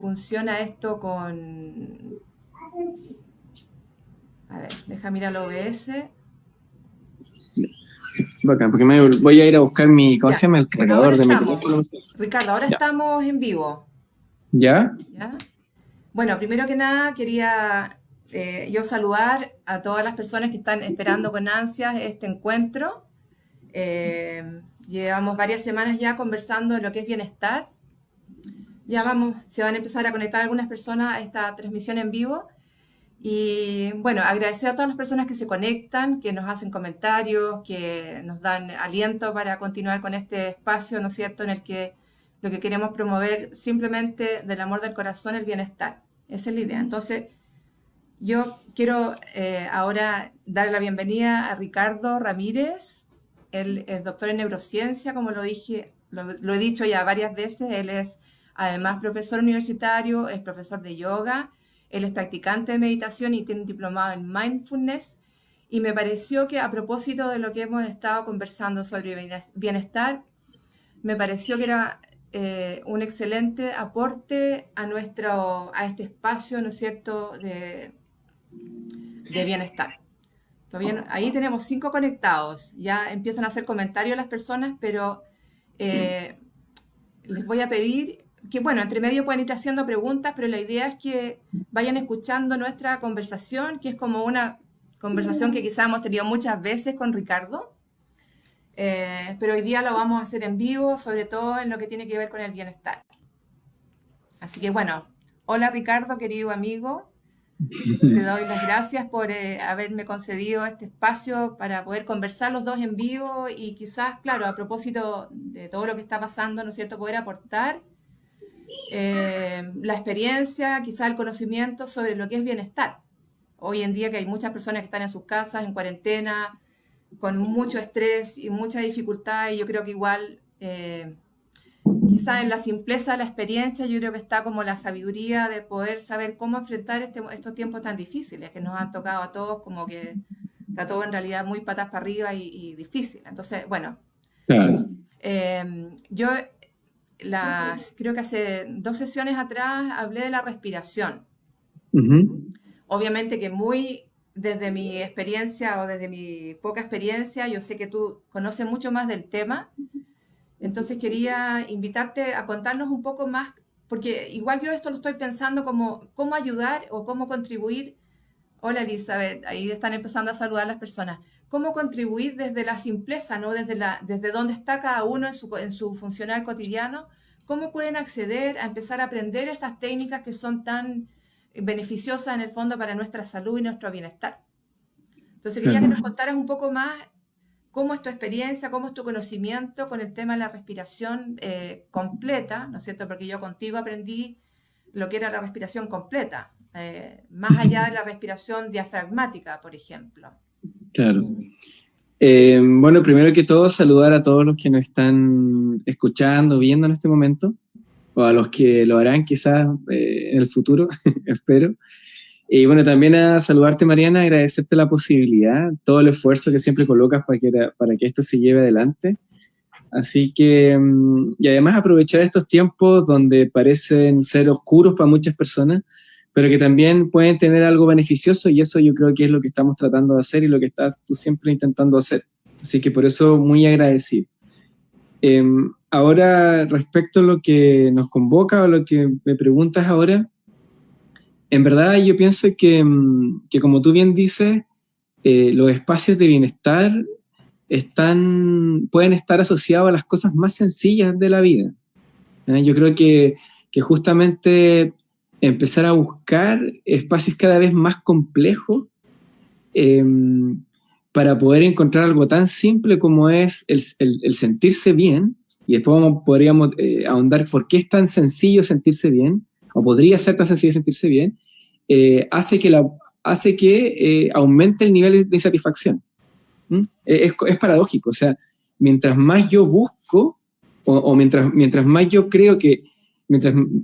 funciona esto con... A ver, deja mirar el OBS. Bacán, porque me voy a ir a buscar ¿cómo se llama? El cargador de mi teléfono. Ricardo, ahora Ya. estamos en vivo. ¿Ya? ¿Ya? Bueno, primero que nada quería yo saludar a todas las personas que están esperando con ansias este encuentro. Llevamos varias semanas ya conversando de lo que es bienestar. Ya se van a empezar a conectar algunas personas a esta transmisión en vivo. Y bueno, agradecer a todas las personas que se conectan, que nos hacen comentarios, que nos dan aliento para continuar con este espacio, ¿no es cierto?, en el que lo que queremos promover simplemente del amor del corazón, el bienestar. Esa es la idea. Entonces, yo quiero ahora dar la bienvenida a Ricardo Ramírez. Él es doctor en neurociencia, como lo dije, lo he dicho ya varias veces. Él es además profesor universitario, es profesor de yoga. Él es practicante de meditación y tiene un diplomado en mindfulness. Y me pareció que a propósito de lo que hemos estado conversando sobre bienestar, me pareció que era un excelente aporte a este espacio, ¿no es cierto?, de bienestar. Todavía ahí tenemos 5 conectados. Ya empiezan a hacer comentarios las personas, pero les voy a pedir que, bueno, entre medio pueden ir haciendo preguntas, pero la idea es que vayan escuchando nuestra conversación, que es como una conversación que quizás hemos tenido muchas veces con Ricardo, pero hoy día lo vamos a hacer en vivo, sobre todo en lo que tiene que ver con el bienestar. Así que, bueno, hola Ricardo, querido amigo, te doy las gracias por haberme concedido este espacio para poder conversar los dos en vivo y quizás, claro, a propósito de todo lo que está pasando, ¿no es cierto?, poder aportar la experiencia, quizás el conocimiento sobre lo que es bienestar. Hoy en día que hay muchas personas que están en sus casas, en cuarentena, con mucho estrés y mucha dificultad, y yo creo que igual, quizás en la simpleza de la experiencia, yo creo que está como la sabiduría de poder saber cómo enfrentar estos tiempos tan difíciles que nos han tocado a todos, como que está todo en realidad muy patas para arriba y difícil. Entonces, bueno, Claro. yo creo que hace 2 sesiones atrás hablé de la respiración. Obviamente que muy desde mi experiencia o desde mi poca experiencia, yo sé que tú conoces mucho más del tema, entonces quería invitarte a contarnos un poco más, porque igual yo esto lo estoy pensando como cómo ayudar o cómo contribuir. Hola Elizabeth, ahí están empezando a saludar las personas. ¿Cómo contribuir desde la simpleza, ¿no? Desde donde está cada uno en su funcionar cotidiano? ¿Cómo pueden acceder a empezar a aprender estas técnicas que son tan beneficiosas en el fondo para nuestra salud y nuestro bienestar? Entonces quería que nos contaras un poco más cómo es tu experiencia, cómo es tu conocimiento con el tema de la respiración completa, ¿no es cierto? Porque yo contigo aprendí lo que era la respiración completa. Más allá de la respiración diafragmática, por ejemplo. Claro. Bueno, primero que todo, saludar a todos los que nos están escuchando, viendo en este momento, o a los que lo harán quizás en el futuro, espero. Y bueno, también a saludarte, Mariana, agradecerte la posibilidad, todo el esfuerzo que siempre colocas para que esto se lleve adelante. Así que, y además aprovechar estos tiempos donde parecen ser oscuros para muchas personas, pero que también pueden tener algo beneficioso, y eso yo creo que es lo que estamos tratando de hacer y lo que estás tú siempre intentando hacer. Así que por eso muy agradecido. Ahora, respecto a lo que nos convoca o lo que me preguntas ahora, en verdad yo pienso que como tú bien dices, los espacios de bienestar pueden estar asociados a las cosas más sencillas de la vida. Yo creo que justamente empezar a buscar espacios cada vez más complejos para poder encontrar algo tan simple como es el sentirse bien, y después podríamos ahondar por qué es tan sencillo sentirse bien, o podría ser tan sencillo sentirse bien, hace que aumente el nivel de satisfacción. Es paradójico, o sea, mientras más yo busco, o mientras más yo creo que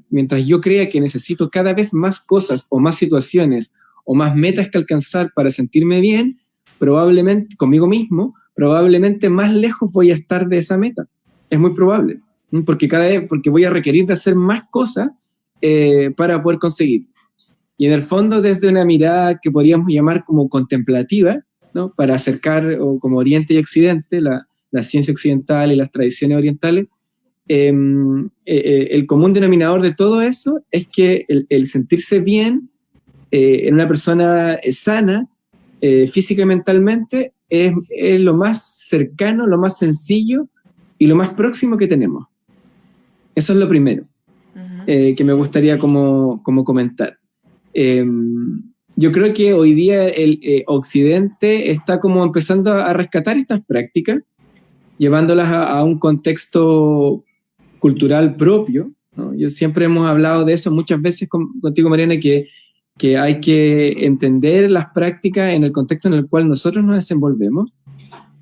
mientras yo crea que necesito cada vez más cosas o más situaciones o más metas que alcanzar para sentirme bien, probablemente conmigo mismo, probablemente más lejos voy a estar de esa meta. Es muy probable, porque voy a requerir de hacer más cosas para poder conseguir. Y en el fondo desde una mirada que podríamos llamar como contemplativa, ¿no? Para acercar, o como Oriente y Occidente, la ciencia occidental y las tradiciones orientales, el común denominador de todo eso es que el sentirse bien en una persona sana, física y mentalmente, es lo más cercano, lo más sencillo y lo más próximo que tenemos. Eso es lo primero que me gustaría como comentar. Yo creo que hoy día el Occidente está como empezando a rescatar estas prácticas, llevándolas a un contexto cultural propio, ¿no? Yo siempre hemos hablado de eso muchas veces contigo, Mariana, que hay que entender las prácticas en el contexto en el cual nosotros nos desenvolvemos,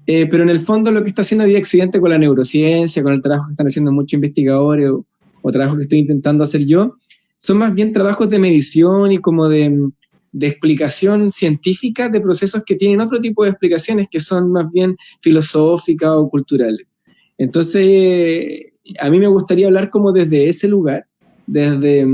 pero en el fondo lo que está haciendo hoy día Occidente con la neurociencia, con el trabajo que están haciendo muchos investigadores o trabajo que estoy intentando hacer yo, son más bien trabajos de medición y como de explicación científica de procesos que tienen otro tipo de explicaciones que son más bien filosóficas o culturales. Entonces, a mí me gustaría hablar como desde ese lugar, desde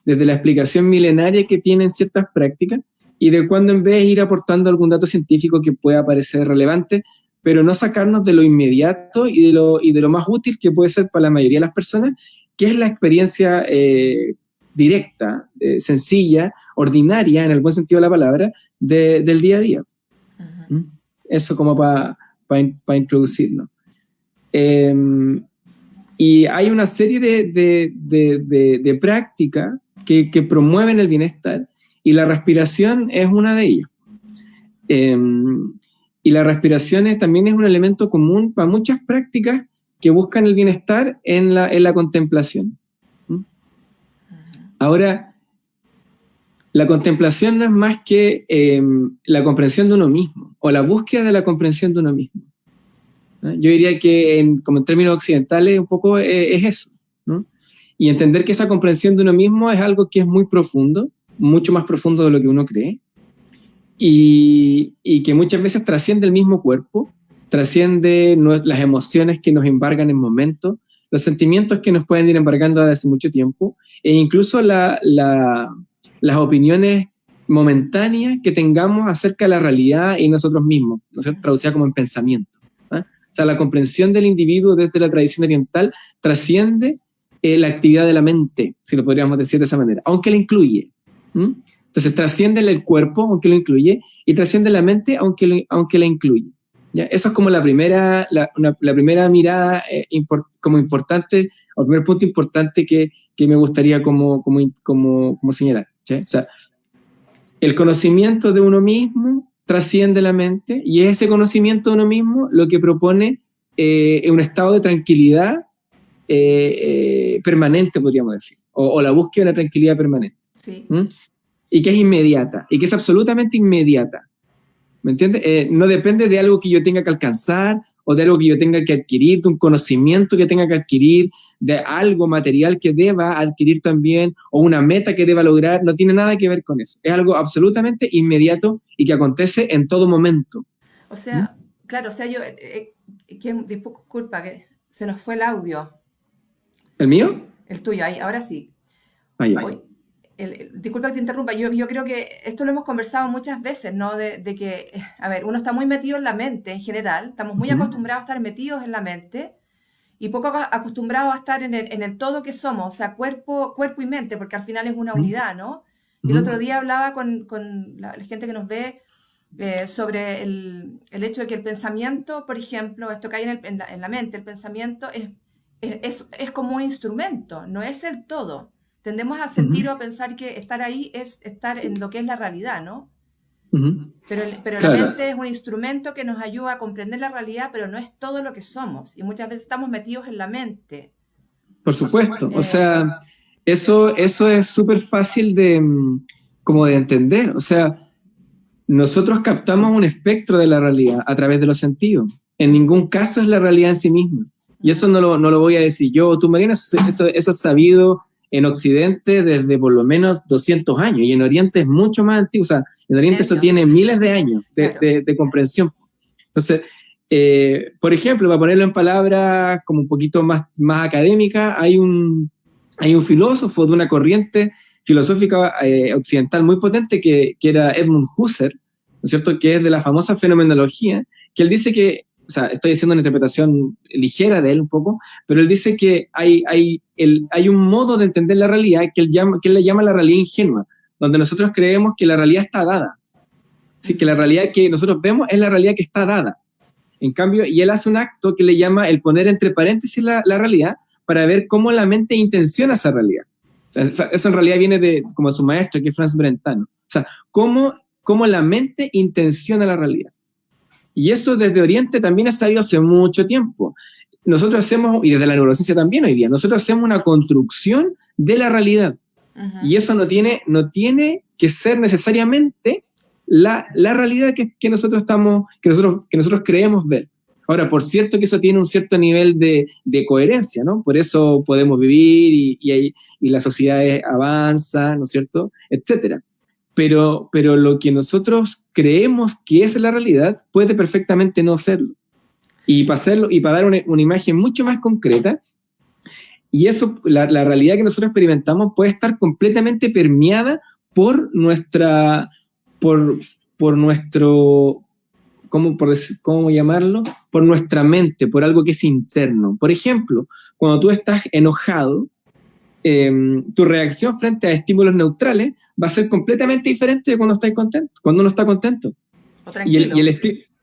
la explicación milenaria que tienen ciertas prácticas y de cuando en vez ir aportando algún dato científico que pueda parecer relevante, pero no sacarnos de lo inmediato y de lo más útil que puede ser para la mayoría de las personas, que es la experiencia directa, sencilla, ordinaria, en el buen sentido de la palabra, del día a día. Eso como para introducirnos. Y hay una serie de prácticas que promueven el bienestar, y la respiración es una de ellas. Y la respiración también es un elemento común para muchas prácticas que buscan el bienestar en la contemplación. Ahora, la contemplación no es más que la comprensión de uno mismo, o la búsqueda de la comprensión de uno mismo. Yo diría que como en términos occidentales un poco es eso, ¿no? Y entender que esa comprensión de uno mismo es algo que es muy profundo, mucho más profundo de lo que uno cree, y que muchas veces trasciende el mismo cuerpo, trasciende las emociones que nos embargan en momentos, los sentimientos que nos pueden ir embargando desde hace mucho tiempo, e incluso las opiniones momentáneas que tengamos acerca de la realidad y nosotros mismos, ¿no es cierto? Traducida como en pensamiento. O sea, la comprensión del individuo desde la tradición oriental trasciende la actividad de la mente, si lo podríamos decir de esa manera, aunque la incluye. Entonces trasciende el cuerpo, aunque lo incluye, y trasciende la mente, aunque la incluye. ¿Ya? Eso es como la primera mirada como importante, o el primer punto importante que me gustaría como señalar. ¿Ya? O sea, el conocimiento de uno mismo trasciende la mente, y es ese conocimiento de uno mismo lo que propone un estado de tranquilidad permanente, podríamos decir, o la búsqueda de una tranquilidad permanente. Sí. Y que es inmediata, y que es absolutamente inmediata. ¿Me entiendes? No depende de algo que yo tenga que alcanzar, o de algo que yo tenga que adquirir, de un conocimiento que tenga que adquirir, de algo material que deba adquirir también, o una meta que deba lograr. No tiene nada que ver con eso. Es algo absolutamente inmediato y que acontece en todo momento. O sea, claro, o sea, yo, disculpa, que se nos fue el audio. ¿El mío? El tuyo, ahí, ahora sí. Ahí. Disculpa que te interrumpa, yo creo que esto lo hemos conversado muchas veces, ¿no? De que, a ver, uno está muy metido en la mente en general, estamos muy acostumbrados a estar metidos en la mente y poco acostumbrados a estar en el todo que somos, o sea, cuerpo y mente, porque al final es una unidad, ¿no? Y el otro día hablaba con la gente que nos ve sobre el hecho de que el pensamiento, por ejemplo, esto que hay en la mente, el pensamiento es como un instrumento, no es el todo. Tendemos a sentir o a pensar que estar ahí es estar en lo que es la realidad, ¿no? Pero claro, la mente es un instrumento que nos ayuda a comprender la realidad, pero no es todo lo que somos. Y muchas veces estamos metidos en la mente. Por supuesto. O sea, eso es súper fácil como de entender. O sea, nosotros captamos un espectro de la realidad a través de los sentidos. En ningún caso es la realidad en sí misma. Y eso no lo voy a decir yo o tú, Mariana. Eso es sabido en Occidente desde por lo menos 200 años, y en Oriente es mucho más antiguo. O sea, en Oriente eso tiene miles de años de comprensión. Entonces, por ejemplo, para ponerlo en palabras como un poquito más académicas, hay un hay un filósofo de una corriente filosófica occidental muy potente que era Edmund Husserl, ¿no es cierto?, que es de la famosa fenomenología, que él dice que, o sea, estoy haciendo una interpretación ligera de él un poco, pero él dice que hay un modo de entender la realidad que él le llama la realidad ingenua, donde nosotros creemos que la realidad está dada. ¿Sí? Que la realidad que nosotros vemos es la realidad que está dada. En cambio, y él hace un acto que le llama el poner entre paréntesis la realidad para ver cómo la mente intenciona esa realidad. O sea, eso en realidad viene de como su maestro, que es Franz Brentano. O sea, cómo la mente intenciona la realidad. Y eso desde Oriente también ha sabido hace mucho tiempo. Nosotros hacemos, y desde la neurociencia también hoy día, nosotros hacemos una construcción de la realidad. Y eso no tiene que ser necesariamente la realidad que nosotros creemos ver. Ahora, por cierto que eso tiene un cierto nivel de coherencia, ¿no? Por eso podemos vivir y la sociedad avanza, ¿no es cierto?, etcétera. Pero lo que nosotros creemos que es la realidad puede perfectamente no serlo. Y para dar una imagen mucho más concreta, y eso, la realidad que nosotros experimentamos puede estar completamente permeada por nuestro, ¿cómo llamarlo? Por nuestra mente, por algo que es interno. Por ejemplo, cuando tú estás enojado, tu reacción frente a estímulos neutrales va a ser completamente diferente de cuando estás contento, cuando uno está contento. O tranquilo.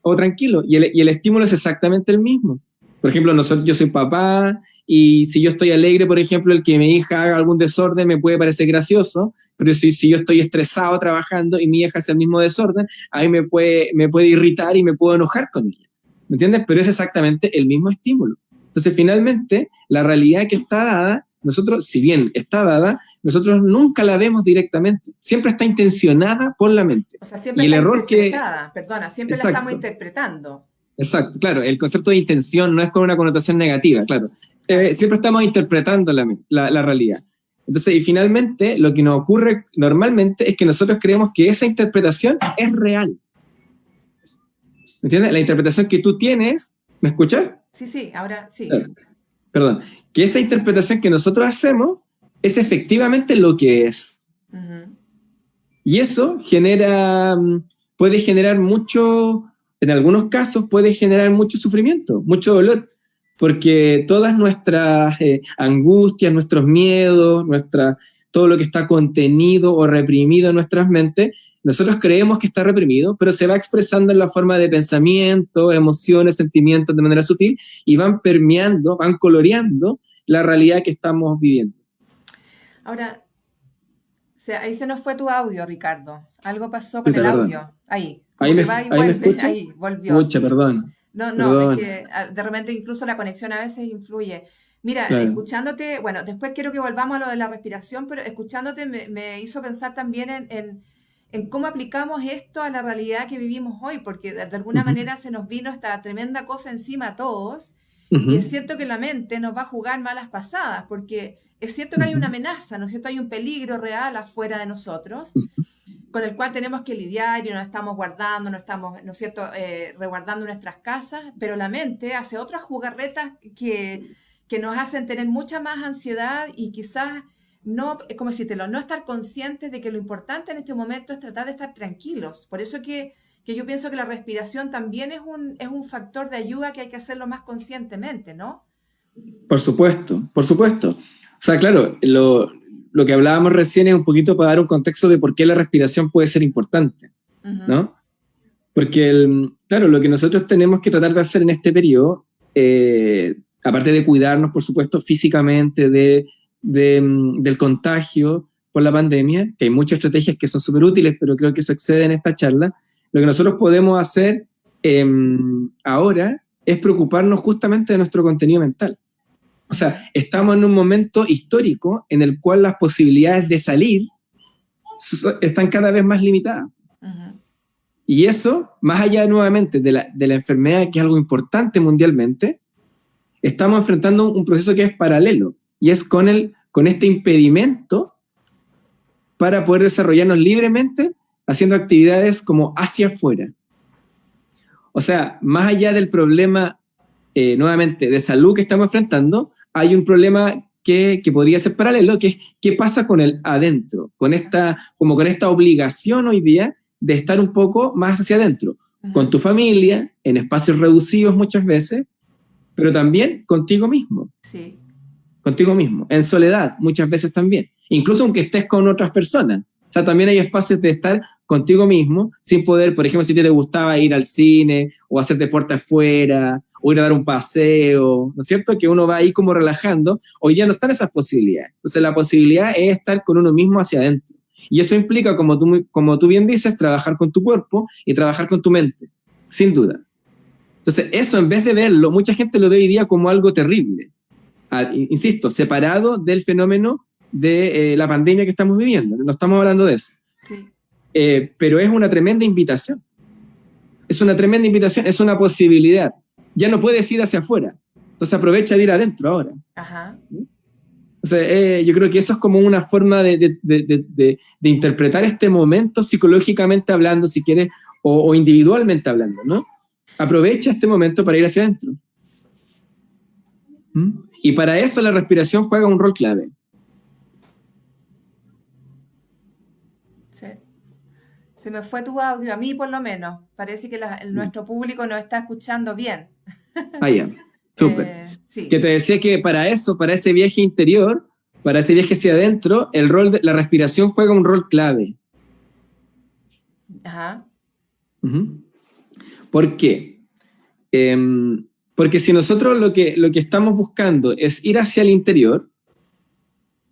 O tranquilo. Y el estímulo es exactamente el mismo. Por ejemplo, yo soy papá, y si yo estoy alegre, por ejemplo, el que mi hija haga algún desorden me puede parecer gracioso, pero si yo estoy estresado trabajando y mi hija hace el mismo desorden, ahí me puede irritar y me puedo enojar con ella. ¿Me entiendes? Pero es exactamente el mismo estímulo. Entonces, finalmente, la realidad que está dada, nosotros, si bien está dada, nosotros nunca la vemos directamente. Siempre está intencionada por la mente. O sea, siempre está interpretada, siempre la estamos interpretando. Exacto, claro, el concepto de intención no es con una connotación negativa, claro. Siempre estamos interpretando la realidad. Entonces, y finalmente, lo que nos ocurre normalmente es que nosotros creemos que esa interpretación es real. ¿Me entiendes? La interpretación que tú tienes, ¿me escuchas? Sí, ahora sí. Perdón, que esa interpretación que nosotros hacemos es efectivamente lo que es. Uh-huh. Y eso puede generar mucho, en algunos casos puede generar mucho sufrimiento, mucho dolor, porque todas nuestras angustias, nuestros miedos, todo lo que está contenido o reprimido en nuestras mentes, nosotros creemos que está reprimido, pero se va expresando en la forma de pensamiento, emociones, sentimientos de manera sutil y van permeando, van coloreando la realidad que estamos viviendo. Ahora, ahí se nos fue tu audio, Ricardo. Algo pasó con el audio. Ahí volvió. Mucha, sí. Perdón. No, es que de repente incluso la conexión a veces influye. Mira, claro. Escuchándote, bueno, después quiero que volvamos a lo de la respiración, pero escuchándote me hizo pensar también en cómo aplicamos esto a la realidad que vivimos hoy, porque de alguna uh-huh. manera se nos vino esta tremenda cosa encima a todos, uh-huh. y es cierto que la mente nos va a jugar malas pasadas, porque es cierto que uh-huh. hay una amenaza, ¿no es cierto? Hay un peligro real afuera de nosotros, uh-huh. con el cual tenemos que lidiar y nos estamos guardando, ¿no es cierto?, resguardando nuestras casas, pero la mente hace otras jugarretas que nos hacen tener mucha más ansiedad y quizás no estar conscientes de que lo importante en este momento es tratar de estar tranquilos. Por eso que yo pienso que la respiración también es un factor de ayuda que hay que hacerlo más conscientemente, ¿no? Por supuesto. O sea, claro, lo que hablábamos recién es un poquito para dar un contexto de por qué la respiración puede ser importante, uh-huh. ¿no? Porque, claro, lo que nosotros tenemos que tratar de hacer en este periodo, aparte de cuidarnos, por supuesto, físicamente del contagio por la pandemia, que hay muchas estrategias que son súper útiles, pero creo que eso excede en esta charla, lo que nosotros podemos hacer ahora es preocuparnos justamente de nuestro contenido mental. O sea, estamos en un momento histórico en el cual las posibilidades de salir están cada vez más limitadas. Uh-huh. Y eso, más allá nuevamente de la enfermedad, que es algo importante mundialmente, estamos enfrentando un proceso que es paralelo, y es con este impedimento para poder desarrollarnos libremente haciendo actividades como hacia afuera. O sea, más allá del problema, nuevamente, de salud que estamos enfrentando, hay un problema que podría ser paralelo, que es qué pasa con el adentro, con esta obligación hoy día de estar un poco más hacia adentro, con tu familia, en espacios reducidos muchas veces, pero también contigo mismo. Sí. Contigo mismo, en soledad muchas veces también, incluso aunque estés con otras personas. O sea, también hay espacios de estar contigo mismo, sin poder, por ejemplo, si te gustaba ir al cine, o hacer deporte afuera, o ir a dar un paseo, ¿no es cierto? Que uno va ahí como relajando, hoy ya no están esas posibilidades. Entonces la posibilidad es estar con uno mismo hacia adentro. Y eso implica, como tú bien dices, trabajar con tu cuerpo y trabajar con tu mente, sin duda. Entonces eso, en vez de verlo, mucha gente lo ve hoy día como algo terrible. Insisto, separado del fenómeno de la pandemia que estamos viviendo. No estamos hablando de eso. Sí. Pero es una tremenda invitación. Es una tremenda invitación, es una posibilidad. Ya no puedes ir hacia afuera. Entonces aprovecha de ir adentro ahora. Ajá. Entonces, yo creo que eso es como una forma de interpretar este momento psicológicamente hablando, si quieres, o individualmente hablando, ¿no? Aprovecha este momento para ir hacia adentro. Y para eso la respiración juega un rol clave. Sí. Se me fue tu audio, a mí por lo menos. Parece que nuestro público nos está escuchando bien. Ah, ya. Súper. Sí. Que te decía que para eso, para ese viaje interior, para ese viaje hacia adentro, el rol de la respiración juega un rol clave. Ajá. ¿Por qué? Porque si nosotros lo que estamos buscando es ir hacia el interior,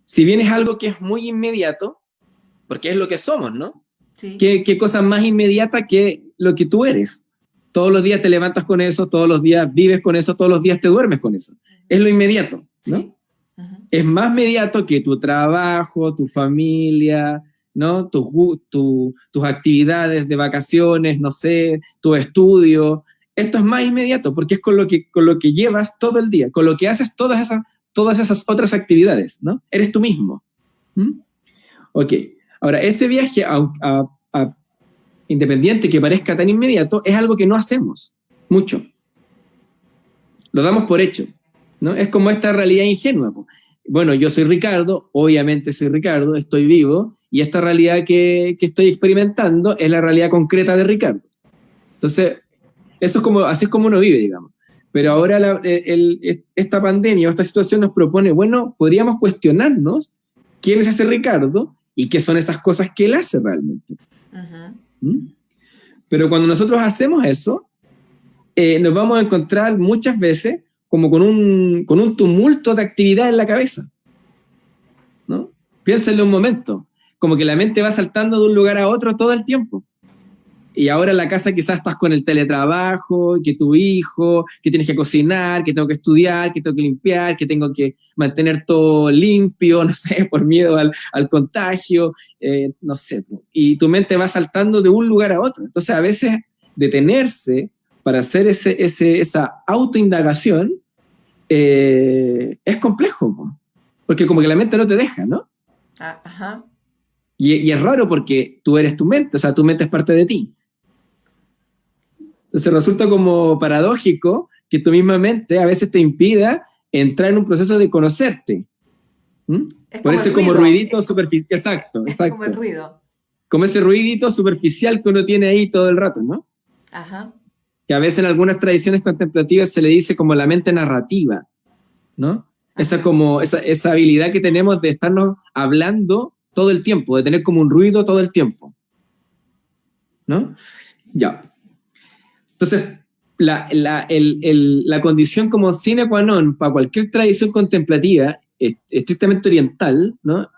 si bien es algo que es muy inmediato, porque es lo que somos, ¿no? Sí. ¿Qué cosa más inmediata que lo que tú eres? Todos los días te levantas con eso, todos los días vives con eso, todos los días te duermes con eso. Es lo inmediato, ¿no? Sí. Es más inmediato que tu trabajo, tu familia, ¿no? Tus actividades de vacaciones, no sé, tu estudio. Esto es más inmediato porque es con lo que llevas todo el día, con lo que haces todas esas otras actividades, ¿no? Eres tú mismo. Ok. Ahora, ese viaje independiente que parezca tan inmediato, es algo que no hacemos mucho. Lo damos por hecho, ¿no? Es como esta realidad ingenua. Bueno, yo soy Ricardo, obviamente soy Ricardo, estoy vivo, y esta realidad que estoy experimentando es la realidad concreta de Ricardo. Entonces, así es como uno vive, digamos. Pero ahora esta pandemia o esta situación nos propone, bueno, podríamos cuestionarnos quién es ese Ricardo y qué son esas cosas que él hace realmente. Pero cuando nosotros hacemos eso, nos vamos a encontrar muchas veces como con un tumulto de actividad en la cabeza, ¿no? Piénsenlo un momento, como que la mente va saltando de un lugar a otro todo el tiempo. Y ahora en la casa quizás estás con el teletrabajo, que tu hijo, que tienes que cocinar, que tengo que estudiar, que tengo que limpiar, que tengo que mantener todo limpio, no sé, por miedo al contagio, no sé. Y tu mente va saltando de un lugar a otro. Entonces a veces detenerse para hacer esa autoindagación es complejo, porque como que la mente no te deja, ¿no? Ajá. Y es raro porque tú eres tu mente, o sea, tu mente es parte de ti. Entonces resulta como paradójico que tu misma mente a veces te impida entrar en un proceso de conocerte. Por ese como ruidito superficial. Exacto. Como el ruido. Como ese ruidito superficial que uno tiene ahí todo el rato, ¿no? Ajá. Que a veces en algunas tradiciones contemplativas se le dice como la mente narrativa, ¿no? Esa habilidad que tenemos de estarnos hablando todo el tiempo, de tener como un ruido todo el tiempo, ¿no? Ya. Entonces, la condición como sine qua non para cualquier tradición contemplativa, estrictamente oriental, ¿no?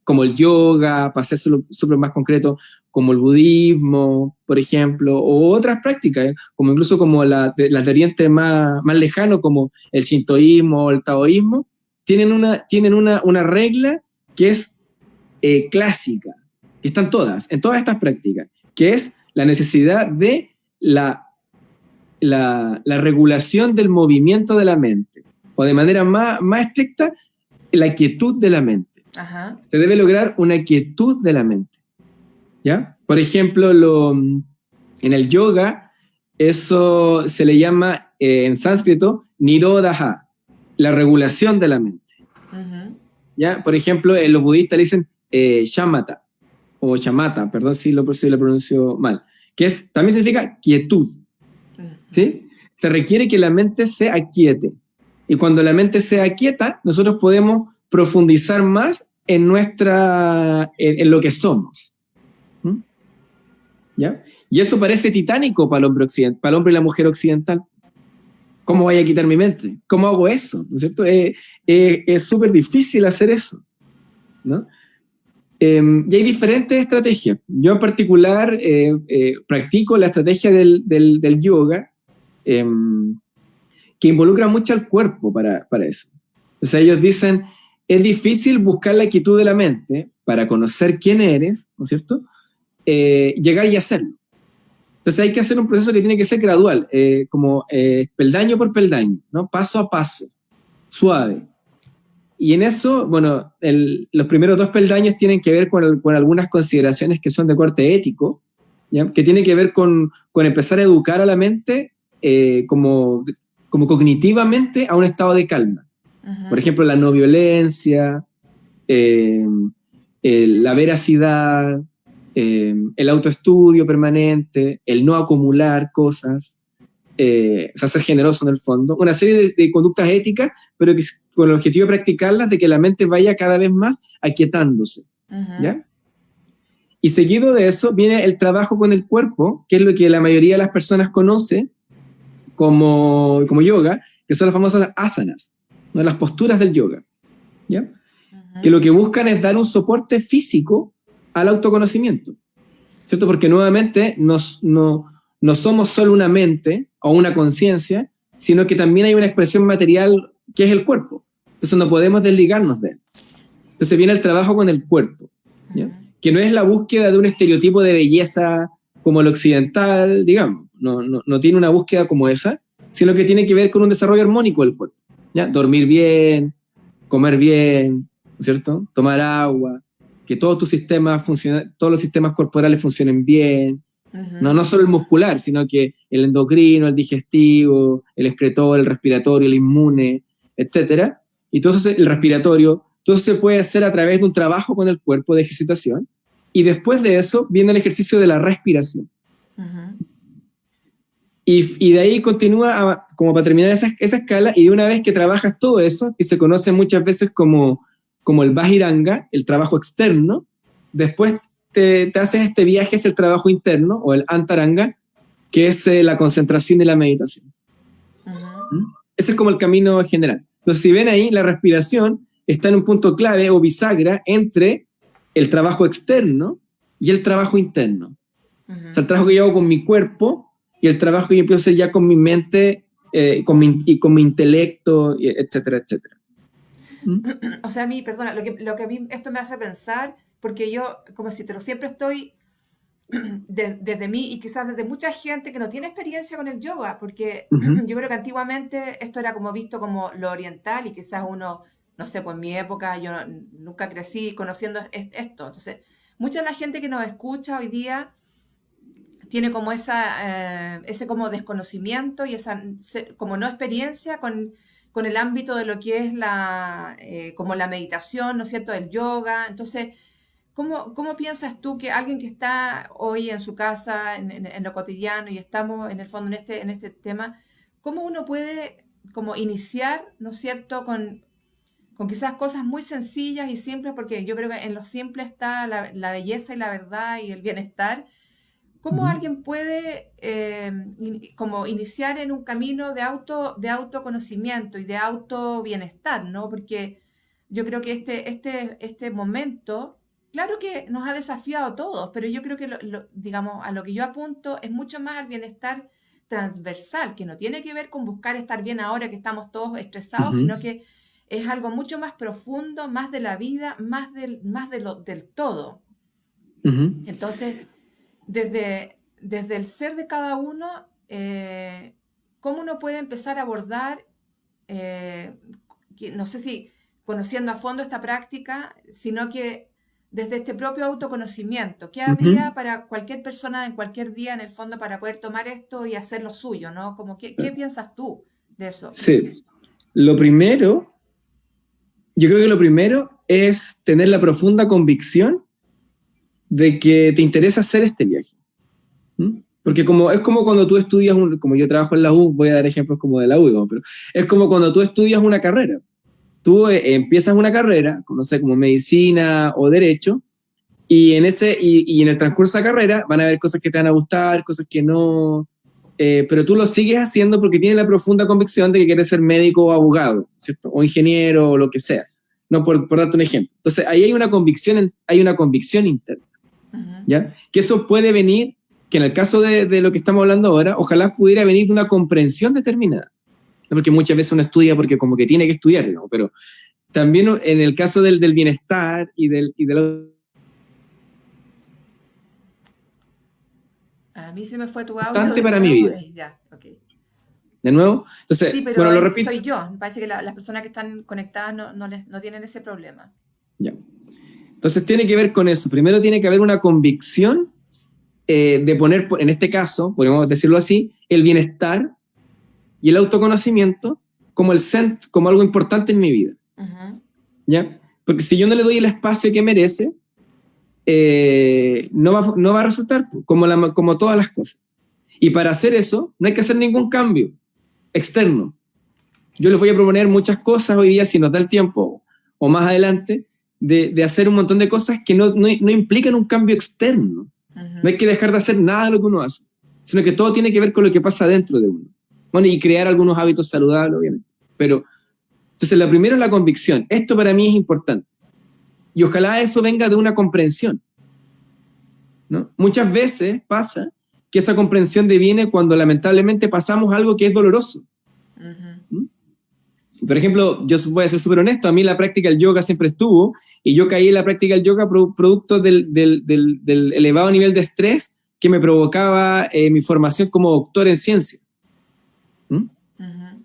Como el yoga, para ser súper más concreto, como el budismo, por ejemplo, o otras prácticas, como incluso como las de Oriente más lejano, como el shintoísmo o el taoísmo, tienen una regla que es clásica, que están en todas estas prácticas, que es la necesidad de la regulación del movimiento de la mente, o de manera más estricta, la quietud de la mente. Ajá. Se debe lograr una quietud de la mente, ¿ya? Por ejemplo, en el yoga, eso se le llama en sánscrito nirodha, la regulación de la mente. Ujú, ¿Ya? Por ejemplo, los budistas le dicen shamatha, o chamata, perdón si lo pronuncio mal, que también significa quietud, ujú, ¿sí? Se requiere que la mente se aquiete. Y cuando la mente se aquieta, nosotros podemos profundizar más en lo que somos. ¿Mm? ¿Ya? Y eso parece titánico para el hombre occidental, para el hombre y la mujer occidental. ¿Cómo voy a quitar mi mente? ¿Cómo hago eso? ¿No es cierto? Es súper difícil hacer eso, ¿no? Y hay diferentes estrategias. Yo en particular practico la estrategia del yoga, eh, que involucra mucho al cuerpo para eso. O sea, ellos dicen, es difícil buscar la quietud de la mente para conocer quién eres, ¿no es cierto? Llegar y hacerlo. Entonces hay que hacer un proceso que tiene que ser gradual, como peldaño por peldaño, ¿no? Paso a paso, suave. Y en eso, bueno, los primeros 2 peldaños tienen que ver con algunas consideraciones que son de corte ético, ¿ya? Que tiene que ver con empezar a educar a la mente como cognitivamente a un estado de calma. Por ujú, ejemplo, la no violencia, eh, la veracidad, el autoestudio permanente, el no acumular cosas, o sea, ser generoso en el fondo, una serie de conductas éticas, pero que, con el objetivo de practicarlas, de que la mente vaya cada vez más aquietándose, ujú, ¿ya? Y seguido de eso viene el trabajo con el cuerpo, que es lo que la mayoría de las personas conoce como yoga, que son las famosas asanas, ¿no? Las posturas del yoga, ¿ya? Que ujú. lo que buscan es dar un soporte físico al autoconocimiento, ¿cierto? Porque nuevamente no somos solo una mente o una conciencia, sino que también hay una expresión material que es el cuerpo. Entonces no podemos desligarnos de él. Entonces viene el trabajo con el cuerpo, ¿ya? Que no es la búsqueda de un estereotipo de belleza como el occidental, digamos, no tiene una búsqueda como esa, sino que tiene que ver con un desarrollo armónico del cuerpo, ¿ya? Dormir bien, comer bien, ¿cierto? Tomar agua, que todos tus sistemas todos los sistemas corporales funcionen bien, Ujú, no solo el muscular, sino que el endocrino, el digestivo, el excretor, el respiratorio, el inmune, etcétera. Y todo eso, el respiratorio, todo eso se puede hacer a través de un trabajo con el cuerpo de ejercitación. Y después de eso viene el ejercicio de la respiración. ujú, Y de ahí continúa como para terminar esa escala, y de una vez que trabajas todo eso, que se conoce muchas veces como el Bajiranga, el trabajo externo, después te haces este viaje hacia el trabajo interno, o el Antaranga, que es la concentración y la meditación. ujú. ¿Mm? Ese es como el camino general. Entonces, si ven ahí, la respiración está en un punto clave o bisagra entre el trabajo externo y el trabajo interno. O sea, Ujú. el trabajo que yo hago con mi cuerpo y el trabajo que yo empiezo a hacer ya con mi mente y con mi intelecto, etcétera, etcétera. ¿Mm? O sea, a mí, perdona, lo que a mí esto me hace pensar, porque yo, como si te lo siempre estoy desde mí y quizás desde mucha gente que no tiene experiencia con el yoga, porque Ujú, yo creo que antiguamente esto era como visto como lo oriental y quizás uno, no sé, pues en mi época yo nunca crecí conociendo esto. Entonces, mucha de la gente que nos escucha hoy día tiene como ese como desconocimiento y esa como no experiencia con el ámbito de lo que es como la meditación, ¿no es cierto?, el yoga. Entonces, ¿cómo piensas tú que alguien que está hoy en su casa, en lo cotidiano, y estamos en el fondo en este tema, cómo uno puede como iniciar, ¿no es cierto?, con quizás cosas muy sencillas y simples, porque yo creo que en lo simple está la belleza y la verdad y el bienestar. ¿Cómo ujú, alguien puede como iniciar en un camino de autoconocimiento y de auto bienestar, ¿no? Porque yo creo que este momento, claro que nos ha desafiado a todos, pero yo creo que, digamos, a lo que yo apunto es mucho más al bienestar transversal, que no tiene que ver con buscar estar bien ahora que estamos todos estresados, ujú, sino que es algo mucho más profundo, más de la vida, del todo. ujú, Entonces, desde el ser de cada uno, cómo uno puede empezar a abordar, eh, no sé si conociendo a fondo esta práctica, sino que desde este propio autoconocimiento, ¿qué ujú. habría para cualquier persona en cualquier día en el fondo para poder tomar esto y hacer lo suyo, ¿no? Como, ¿qué piensas tú de eso? Sí. Lo primero, yo creo que lo primero es tener la profunda convicción de que te interesa hacer este viaje. ¿Mm? Porque es como cuando tú estudias, como yo trabajo en la U, voy a dar ejemplos como de la U, ¿no? Pero es como cuando tú estudias una carrera. Tú empiezas una carrera, no sé, como medicina o derecho, y en el transcurso de la carrera van a haber cosas que te van a gustar, cosas que no, pero tú lo sigues haciendo porque tienes la profunda convicción de que quieres ser médico o abogado, ¿cierto? O ingeniero o lo que sea, no por darte un ejemplo. Entonces ahí hay una convicción interna, Ujú. ¿ya? Que eso puede venir, que en el caso de lo que estamos hablando ahora, ojalá pudiera venir de una comprensión determinada, ¿no? Porque muchas veces uno estudia porque como que tiene que estudiar, digamos, pero también en el caso del bienestar y del A mí se me fue tu audio importante de para mi nuevo. vida. Ya, ok. De nuevo, Sí, entonces, pero bueno, lo repito. soy yo. Me parece que las personas que están conectadas no tienen ese problema. Ya. Entonces tiene que ver con eso. Primero tiene que haber una convicción de poner, en este caso, podemos decirlo así, el bienestar y el autoconocimiento como como algo importante en mi vida. Ujú. ¿Ya? Porque si yo no le doy el espacio que merece, no va a resultar como todas las cosas. Y para hacer eso, no hay que hacer ningún cambio externo. Yo les voy a proponer muchas cosas hoy día, si nos da el tiempo, o más adelante, de hacer un montón de cosas que no implican un cambio externo. No hay Ujú. que dejar de hacer nada de lo que uno hace, sino que todo tiene que ver con lo que pasa dentro de uno. Bueno, y crear algunos hábitos saludables, obviamente. Pero, entonces, lo primero es la convicción. Esto para mí es importante. Y ojalá eso venga de una comprensión, ¿no? Muchas veces pasa que esa comprensión deviene cuando lamentablemente pasamos algo que es doloroso. Ujú. ¿Mm? Por ejemplo, yo voy a ser súper honesto, a mí la práctica del yoga siempre estuvo, y yo caí en la práctica del yoga producto del elevado nivel de estrés que me provocaba mi formación como doctor en ciencia, ¿Mm? Ujú.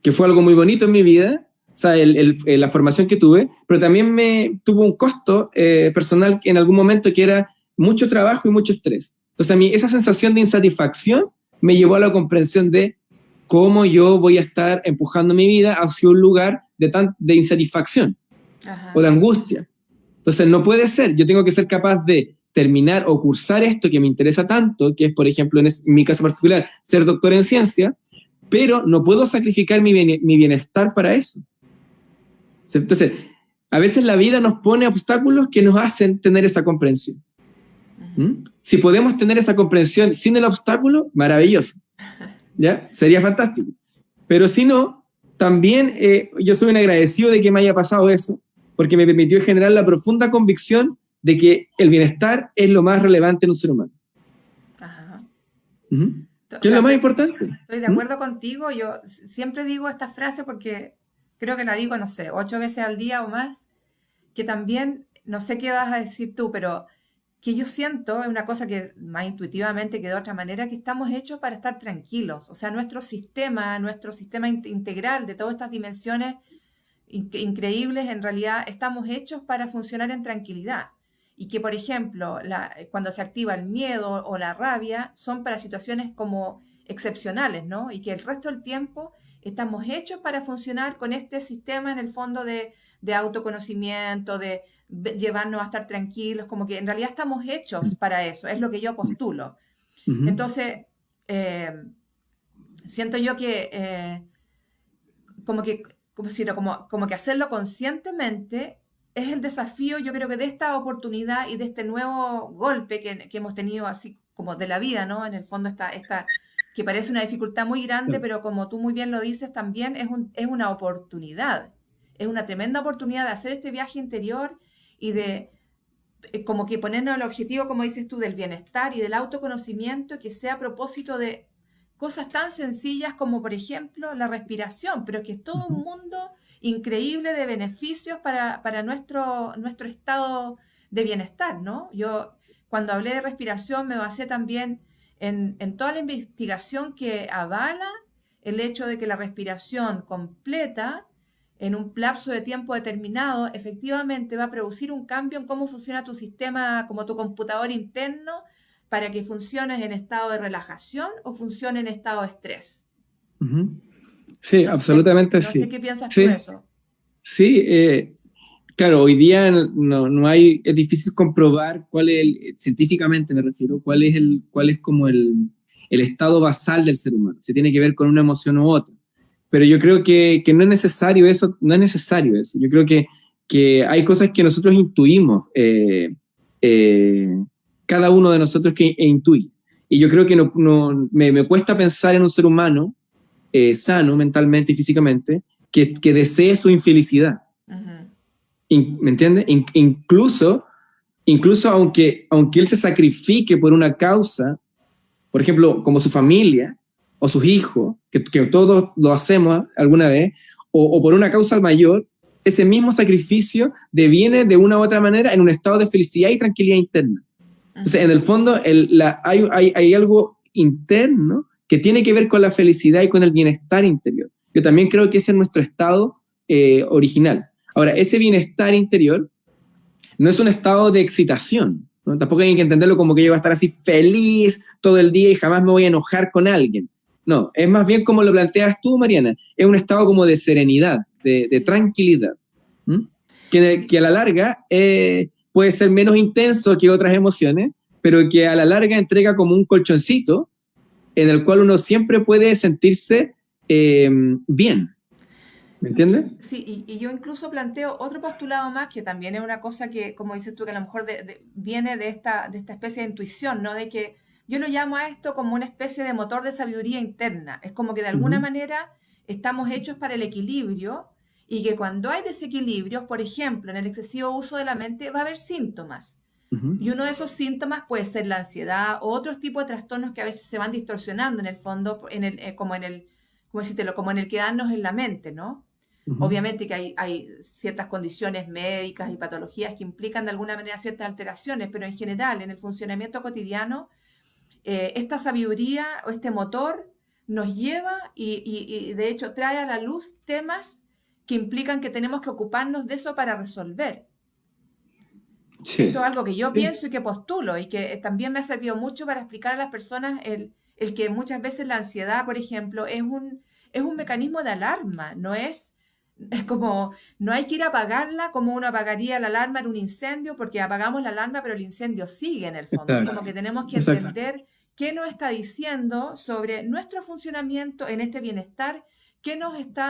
Que fue algo muy bonito en mi vida, o sea, la formación que tuve, pero también tuvo un costo personal en algún momento que era mucho trabajo y mucho estrés. Entonces a mí esa sensación de insatisfacción me llevó a la comprensión de cómo yo voy a estar empujando mi vida hacia un lugar de insatisfacción o Ajá. de angustia. Entonces no puede ser, yo tengo que ser capaz de terminar o cursar esto que me interesa tanto, que es, por ejemplo, en mi caso particular, ser doctor en ciencia, pero no puedo sacrificar mi bienestar para eso. Entonces, a veces la vida nos pone obstáculos que nos hacen tener esa comprensión. Ujú. ¿Mm? Si podemos tener esa comprensión sin el obstáculo, maravilloso, ¿ya? Sería fantástico. Pero si no, también yo soy un agradecido de que me haya pasado eso, porque me permitió generar la profunda convicción de que el bienestar es lo más relevante en un ser humano. Ajá. ¿Mm? O ¿Qué es sea, lo más importante? estoy de ¿Mm? acuerdo contigo. Yo siempre digo esta frase porque creo que la digo, no sé, 8 veces al día o más, que también, no sé qué vas a decir tú, pero que yo siento, es una cosa que más intuitivamente que de otra manera, que estamos hechos para estar tranquilos. O sea, nuestro sistema integral de todas estas dimensiones increíbles, en realidad estamos hechos para funcionar en tranquilidad. Y que, por ejemplo, cuando se activa el miedo o la rabia, son para situaciones como excepcionales, ¿no? Y que el resto del tiempo estamos hechos para funcionar con este sistema en el fondo de autoconocimiento, de llevarnos a estar tranquilos, como que en realidad estamos hechos para eso, es lo que yo postulo. ¿Mm? Entonces, eh, siento yo que como que, como que hacerlo conscientemente es el desafío, yo creo que de esta oportunidad y de este nuevo golpe que hemos tenido así como de la vida, ¿no? En el fondo que parece una dificultad muy grande, pero como tú muy bien lo dices, también es una oportunidad, es una tremenda oportunidad de hacer este viaje interior y de como que ponernos el objetivo, como dices tú, del bienestar y del autoconocimiento, que sea a propósito de cosas tan sencillas como, por ejemplo, la respiración, pero que es todo un ¿Mm? mundo increíble de beneficios para nuestro estado de bienestar, ¿no? Yo, cuando hablé de respiración, me basé también en toda la investigación que avala el hecho de que la respiración completa en un lapso de tiempo determinado, efectivamente va a producir un cambio en cómo funciona tu sistema, como tu computador interno, para que funcione en estado de relajación o funcione en estado de estrés. ¿Mm? Sí, No sé, absolutamente no sé sí. qué piensas tú de Sí, eso. sí. Claro, hoy día no hay, es difícil comprobar cuál es científicamente me refiero, cuál es como el estado basal del ser humano. Si tiene que ver con una emoción u otra. Pero yo creo que no es necesario eso, no es necesario eso. Yo creo que hay cosas que nosotros intuimos, eh, cada uno de nosotros que intuye. Y yo creo que me cuesta pensar en un ser humano sano mentalmente y físicamente que desee su infelicidad. Ujú. ¿Me entiendes? Incluso aunque él se sacrifique por una causa, por ejemplo, como su familia o sus hijos, que todos lo hacemos alguna vez, o por una causa mayor, ese mismo sacrificio deviene de una u otra manera en un estado de felicidad y tranquilidad interna. Entonces, en Ujú. el fondo, hay algo interno que tiene que ver con la felicidad y con el bienestar interior. Yo también creo que ese es nuestro estado original. Ahora, ese bienestar interior no es un estado de excitación, ¿no? Tampoco hay que entenderlo como que yo voy a estar así feliz todo el día y jamás me voy a enojar con alguien. No, es más bien como lo planteas tú, Mariana, es un estado como de serenidad, de Sí, tranquilidad, ¿m? Que sí. a la larga puede ser menos intenso que otras emociones, pero que a la larga entrega como un colchoncito en el cual uno siempre puede sentirse bien, ¿me entiendes? Sí, y yo incluso planteo otro postulado más, que también es una cosa que, como dices tú, que a lo mejor viene de esta especie de intuición, ¿no? De que yo lo llamo a esto como una especie de motor de sabiduría interna. Es como que de Uh alguna -huh. manera estamos hechos para el equilibrio y que cuando hay desequilibrios, por ejemplo, en el excesivo uso de la mente, va a haber síntomas. Uh -huh. Y uno de esos síntomas puede ser la ansiedad o otros tipos de trastornos que a veces se van distorsionando en el fondo, como decírtelo, como en el quedarnos en la mente, ¿no? Uh -huh. Obviamente que hay ciertas condiciones médicas y patologías que implican de alguna manera ciertas alteraciones, pero en general, en el funcionamiento cotidiano, esta sabiduría o este motor nos lleva y de hecho trae a la luz temas que implican que tenemos que ocuparnos de eso para resolver. Esto es Sí, algo que yo sí, pienso y que postulo y que también me ha servido mucho para explicar a las personas el que muchas veces la ansiedad, por ejemplo, es un mecanismo de alarma, es como, no hay que ir a apagarla como uno apagaría la alarma en un incendio, porque apagamos la alarma, pero el incendio sigue en el fondo. Es como exacto, que tenemos que exacto. entender qué nos está diciendo sobre nuestro funcionamiento en este bienestar,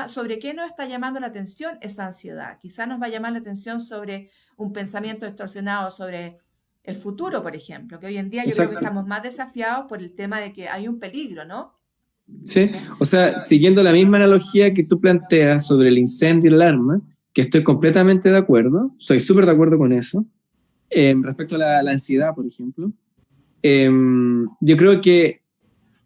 sobre qué nos está llamando la atención esa ansiedad. Quizás nos va a llamar la atención sobre un pensamiento distorsionado sobre el futuro, por ejemplo, que hoy en día yo creo que Exacto. estamos más desafiados por el tema de que hay un peligro, ¿no? Sí, o sea, siguiendo la misma analogía que tú planteas sobre el incendio y el alarma, que estoy completamente de acuerdo, soy súper de acuerdo con eso, respecto a la ansiedad, por ejemplo, eh, yo creo que,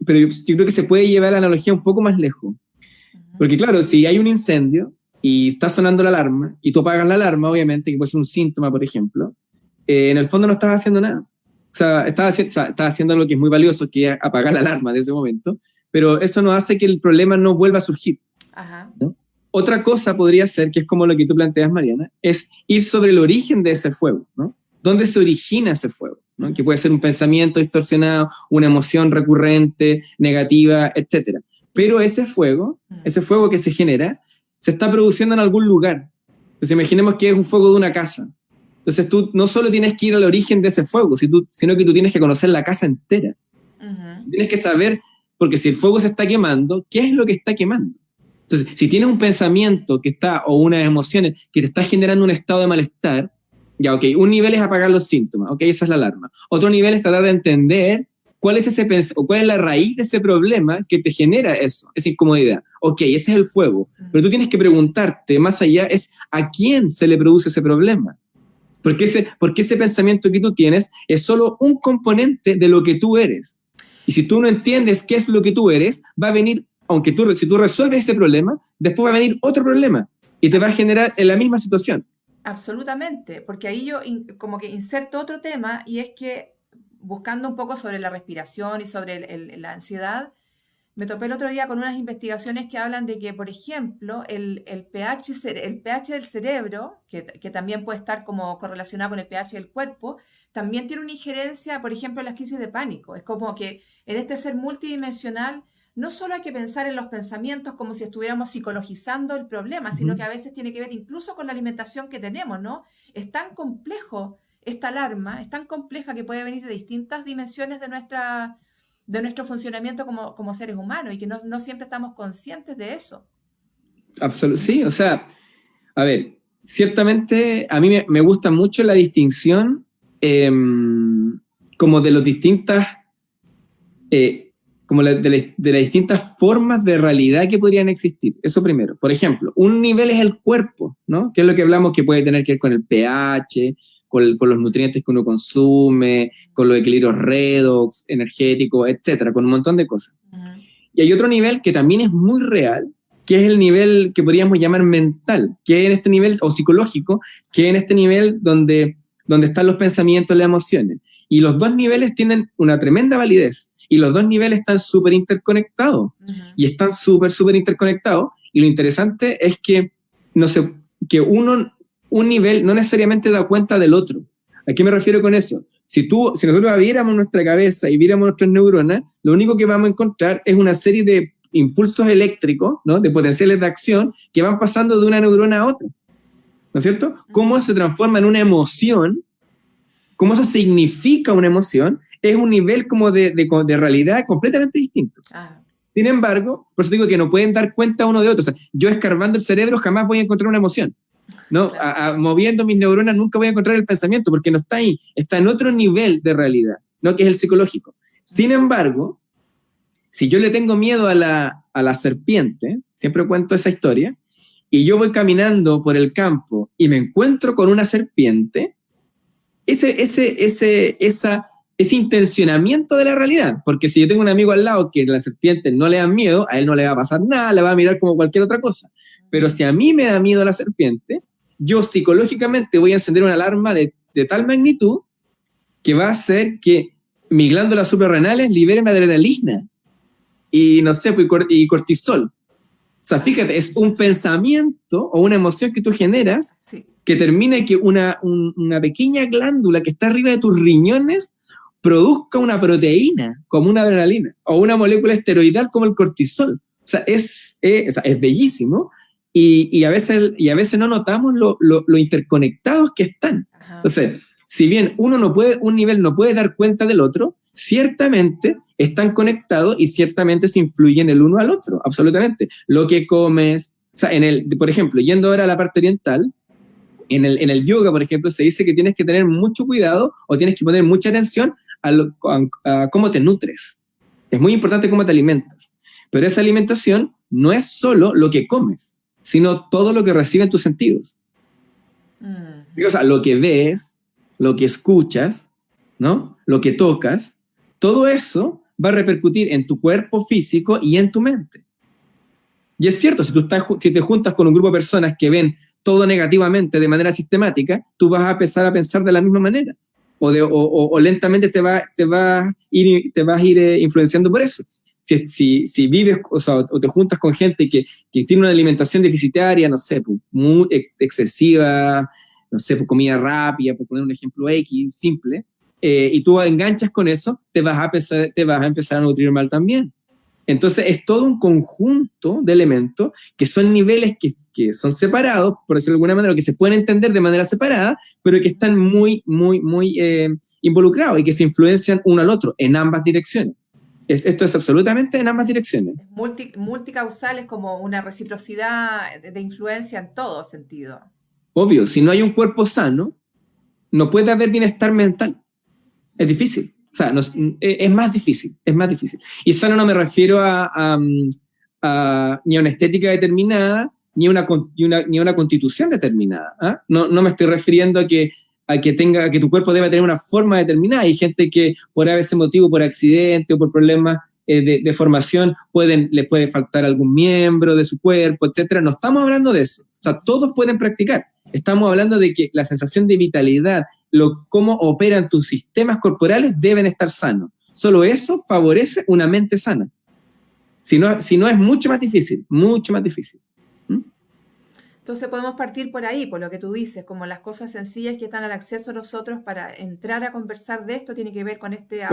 pero yo creo que se puede llevar la analogía un poco más lejos, Ujú. porque claro, si hay un incendio y está sonando la alarma, y tú apagas la alarma, obviamente, que puede ser un síntoma, por ejemplo, en el fondo no estás haciendo nada. Estás haciendo algo que es muy valioso, que es apagar la alarma de ese momento, pero eso no hace que el problema no vuelva a surgir, Ajá. ¿no? Otra cosa podría ser, que es como lo que tú planteas, Mariana, es ir sobre el origen de ese fuego, ¿no? ¿Dónde se origina ese fuego? ¿No? Que puede ser un pensamiento distorsionado, una emoción recurrente, negativa, etc. Y, Pero mm, ese fuego que se genera, se está produciendo en algún lugar. Entonces imaginemos que es un fuego de una casa. Entonces tú no solo tienes que ir al origen de ese fuego, sino que tú tienes que conocer la casa entera. ujú. Tienes que saber, porque si el fuego se está quemando, ¿qué es lo que está quemando? Entonces, si tienes un pensamiento que está, o unas emociones que te está generando un estado de malestar, ya, ok, un nivel es apagar los síntomas, ok, esa es la alarma. Otro nivel es tratar de entender cuál es o cuál es la raíz de ese problema que te genera eso, esa incomodidad. Ok, ese es el fuego, pero tú tienes que preguntarte más allá, es a quién se le produce ese problema. Porque ese pensamiento que tú tienes es solo un componente de lo que tú eres. Y si tú no entiendes qué es lo que tú eres, va a venir, si tú resuelves ese problema, después va a venir otro problema y te va a generar en la misma situación. Absolutamente, porque ahí yo como que inserto otro tema y es que buscando un poco sobre la respiración y sobre la ansiedad, me topé el otro día con unas investigaciones que hablan de que, por ejemplo, el pH del cerebro, que también puede estar como correlacionado con el pH del cuerpo, también tiene una injerencia, por ejemplo, en las crisis de pánico. Es como que en este ser multidimensional no solo hay que pensar en los pensamientos como si estuviéramos psicologizando el problema, sino que a veces tiene que ver incluso con la alimentación que tenemos, ¿no? Es tan complejo esta alarma, es tan compleja que puede venir de distintas dimensiones de nuestro funcionamiento como seres humanos y que no siempre estamos conscientes de eso. Sí, o sea, a ver, ciertamente a mí me gusta mucho la distinción como de los distintas, como de las distintas formas de realidad que podrían existir. Eso primero. Por ejemplo, un nivel es el cuerpo, ¿no? Que es lo que hablamos que puede tener que ver con el pH, con los nutrientes que uno consume, con los equilibrios redox, energéticos, etcétera, con un montón de cosas. Y hay otro nivel que también es muy real, que es el nivel que podríamos llamar mental, que es en este nivel, o psicológico, que es en este nivel donde están los pensamientos, las emociones. Y los dos niveles tienen una tremenda validez, y los dos niveles están súper interconectados, y están súper interconectados, y lo interesante es que, no sé, que un nivel no necesariamente da cuenta del otro. ¿A qué me refiero con eso? Si nosotros abriéramos nuestra cabeza y viéramos nuestras neuronas, lo único que vamos a encontrar es una serie de impulsos eléctricos, ¿no? De potenciales de acción que van pasando de una neurona a otra, ¿no es cierto? Cómo se transforma en una emoción, cómo eso significa una emoción, es un nivel como de realidad completamente distinto. Sin embargo, por eso digo que no pueden dar cuenta uno de otro. O sea, yo escarbando el cerebro jamás voy a encontrar una emoción, ¿no? Moviendo mis neuronas nunca voy a encontrar el pensamiento porque no está ahí, está en otro nivel de realidad, ¿no? Que es el psicológico. Sin embargo, si yo le tengo miedo a la serpiente, siempre cuento esa historia, y yo voy caminando por el campo y me encuentro con una serpiente, ese intencionamiento de la realidad, porque si yo tengo un amigo al lado que la serpiente no le da miedo, a él no le va a pasar nada, le va a mirar como cualquier otra cosa. Pero si a mí me da miedo la serpiente, yo psicológicamente voy a encender una alarma de tal magnitud que va a hacer que mis glándulas suprarrenales liberen adrenalina y no sé, y cortisol. O sea, fíjate, es un pensamiento o una emoción que tú generas que termina que una pequeña glándula que está arriba de tus riñones produzca una proteína como una adrenalina o una molécula esteroidal como el cortisol. O sea, es bellísimo y a veces no notamos lo interconectados que están. Entonces, si bien un nivel no puede dar cuenta del otro, ciertamente están conectados y ciertamente se influyen el uno al otro, absolutamente. Lo que comes, o sea, por ejemplo, yendo ahora a la parte oriental, en el yoga, por ejemplo, se dice que tienes que tener mucho cuidado o tienes que poner mucha atención a cómo te nutres. Es muy importante cómo te alimentas. Pero esa alimentación no es solo lo que comes, sino todo lo que reciben tus sentidos. O sea, lo que ves, lo que escuchas, ¿no? Lo que tocas, todo eso va a repercutir en tu cuerpo físico y en tu mente. Y es cierto, si te juntas con un grupo de personas que ven todo negativamente de manera sistemática, tú vas a empezar a pensar de la misma manera. O lentamente te vas a ir influenciando por eso. Si vives o te juntas con gente que tiene una alimentación deficitaria, no sé, muy excesiva, no sé, comida rápida, por poner un ejemplo X, simple, y tú enganchas con eso, te vas a empezar a nutrir mal también. Entonces es todo un conjunto de elementos que son niveles que son separados, por decirlo de alguna manera, que se pueden entender de manera separada, pero que están muy involucrados y que se influencian uno al otro en ambas direcciones. Esto es absolutamente en ambas direcciones. Multicausal, es como una reciprocidad de influencia en todo sentido. Obvio, si no hay un cuerpo sano, no puede haber bienestar mental. Es difícil. O sea, es más difícil. Y sano no me refiero ni a una estética determinada, ni a una constitución determinada. ¿Ah? No me estoy refiriendo a que tu cuerpo debe tener una forma determinada. Hay gente que por ese motivo, por accidente o por problemas de formación, les puede faltar algún miembro de su cuerpo, etcétera. No estamos hablando de eso. O sea, todos pueden practicar. Estamos hablando de que la sensación de vitalidad, cómo operan tus sistemas corporales deben estar sanos. Solo eso favorece una mente sana. Si no es mucho más difícil, mucho más difícil. Entonces podemos partir por ahí, por lo que tú dices, como las cosas sencillas que están al acceso a nosotros para entrar a conversar de esto, tiene que ver con este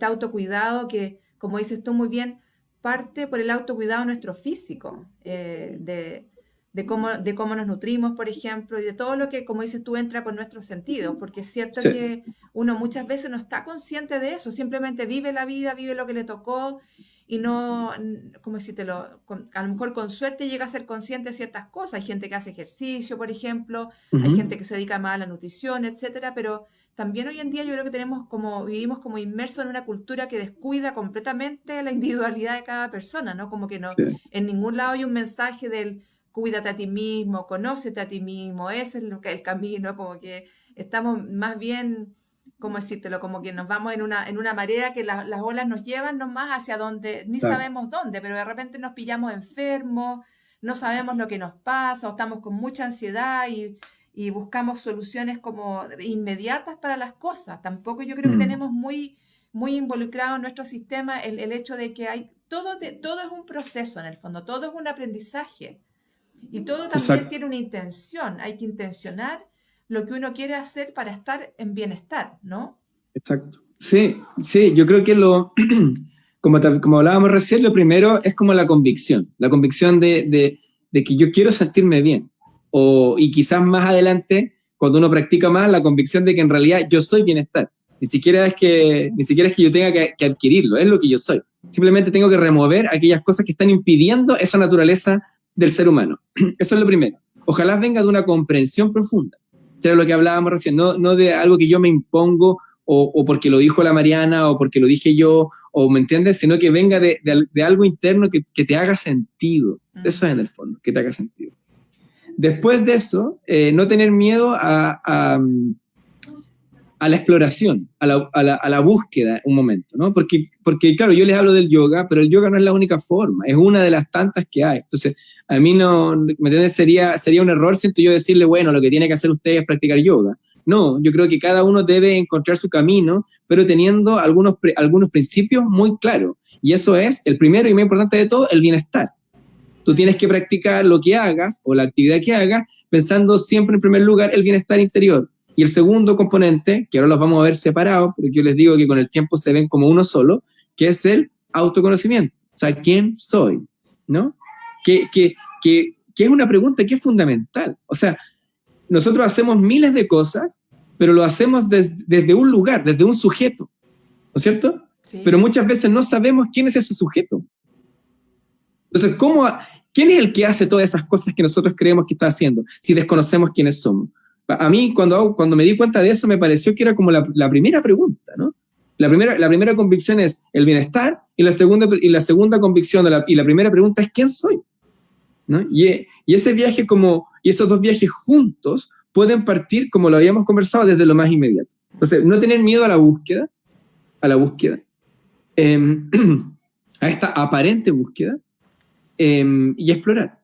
autocuidado que, como dices tú muy bien, parte por el autocuidado nuestro físico, de cómo nos nutrimos, por ejemplo, y de todo lo que, como dices tú, entra por nuestros sentidos, porque es cierto Sí, que uno muchas veces no está consciente de eso, simplemente vive la vida, vive lo que le tocó y no, ¿cómo decírtelo? A lo mejor con suerte llega a ser consciente de ciertas cosas. Hay gente que hace ejercicio, por ejemplo, hay ujú, gente que se dedica más a la nutrición, etcétera, pero también hoy en día yo creo que vivimos como inmersos en una cultura que descuida completamente la individualidad de cada persona, ¿no? Como que no, sí, en ningún lado hay un mensaje del cuídate a ti mismo, conócete a ti mismo, ese es el camino, como que estamos más bien, ¿cómo decírtelo? Como que nos vamos en una marea que las olas nos llevan nomás hacia donde, ni claro. sabemos dónde, pero de repente nos pillamos enfermos, no sabemos lo que nos pasa, o estamos con mucha ansiedad y buscamos soluciones como inmediatas para las cosas. Tampoco yo creo que Mm, tenemos muy involucrado en nuestro sistema el hecho de que hay todo es un proceso en el fondo, todo es un aprendizaje y todo también exacto, tiene una intención. Hay que intencionar lo que uno quiere hacer para estar en bienestar, ¿no? exacto. Sí, sí, yo creo que como hablábamos recién, lo primero es como la convicción de que yo quiero sentirme bien. Y quizás más adelante, cuando uno practica más, la convicción de que en realidad yo soy bienestar. Ni siquiera es que yo tenga que adquirirlo, es lo que yo soy. Simplemente tengo que remover aquellas cosas que están impidiendo esa naturaleza del ser humano. Eso es lo primero. Ojalá venga de una comprensión profunda, que era lo que hablábamos recién, no de algo que yo me impongo o porque lo dijo la Mariana o porque lo dije yo, o me entiendes, sino que venga de algo interno que te haga sentido. Eso es en Ujú. el fondo, que te haga sentido. Después de eso, no tener miedo a la exploración, a la búsqueda un momento, ¿no? Porque, claro, yo les hablo del yoga, pero el yoga no es la única forma, es una de las tantas que hay. Entonces, a mí no, ¿me entiendes? Sería un error, siento yo, decirle, bueno, lo que tiene que hacer usted es practicar yoga. No, yo creo que cada uno debe encontrar su camino, pero teniendo algunos principios muy claros. Y eso es, el primero y más importante de todo, el bienestar. Tú tienes que practicar lo que hagas o la actividad que hagas pensando siempre en primer lugar el bienestar interior. Y el segundo componente, que ahora los vamos a ver separados, porque yo les digo que con el tiempo se ven como uno solo, que es el autoconocimiento. O sea, ¿quién soy? ¿No? Que es una pregunta que es fundamental. O sea, nosotros hacemos miles de cosas, pero lo hacemos desde un lugar, desde un sujeto, ¿no es cierto? Pero Sí. muchas veces no sabemos quién es ese sujeto. Entonces, ¿quién es el que hace todas esas cosas que nosotros creemos que está haciendo si desconocemos quiénes somos? A mí, cuando me di cuenta de eso, me pareció que era como la primera pregunta, ¿no? La primera convicción es el bienestar y la segunda convicción y la primera pregunta es ¿quién soy? ¿No? Y ese viaje y esos dos viajes juntos pueden partir, como lo habíamos conversado, desde lo más inmediato. Entonces, no tener miedo a la búsqueda, a esta aparente búsqueda, y explorar.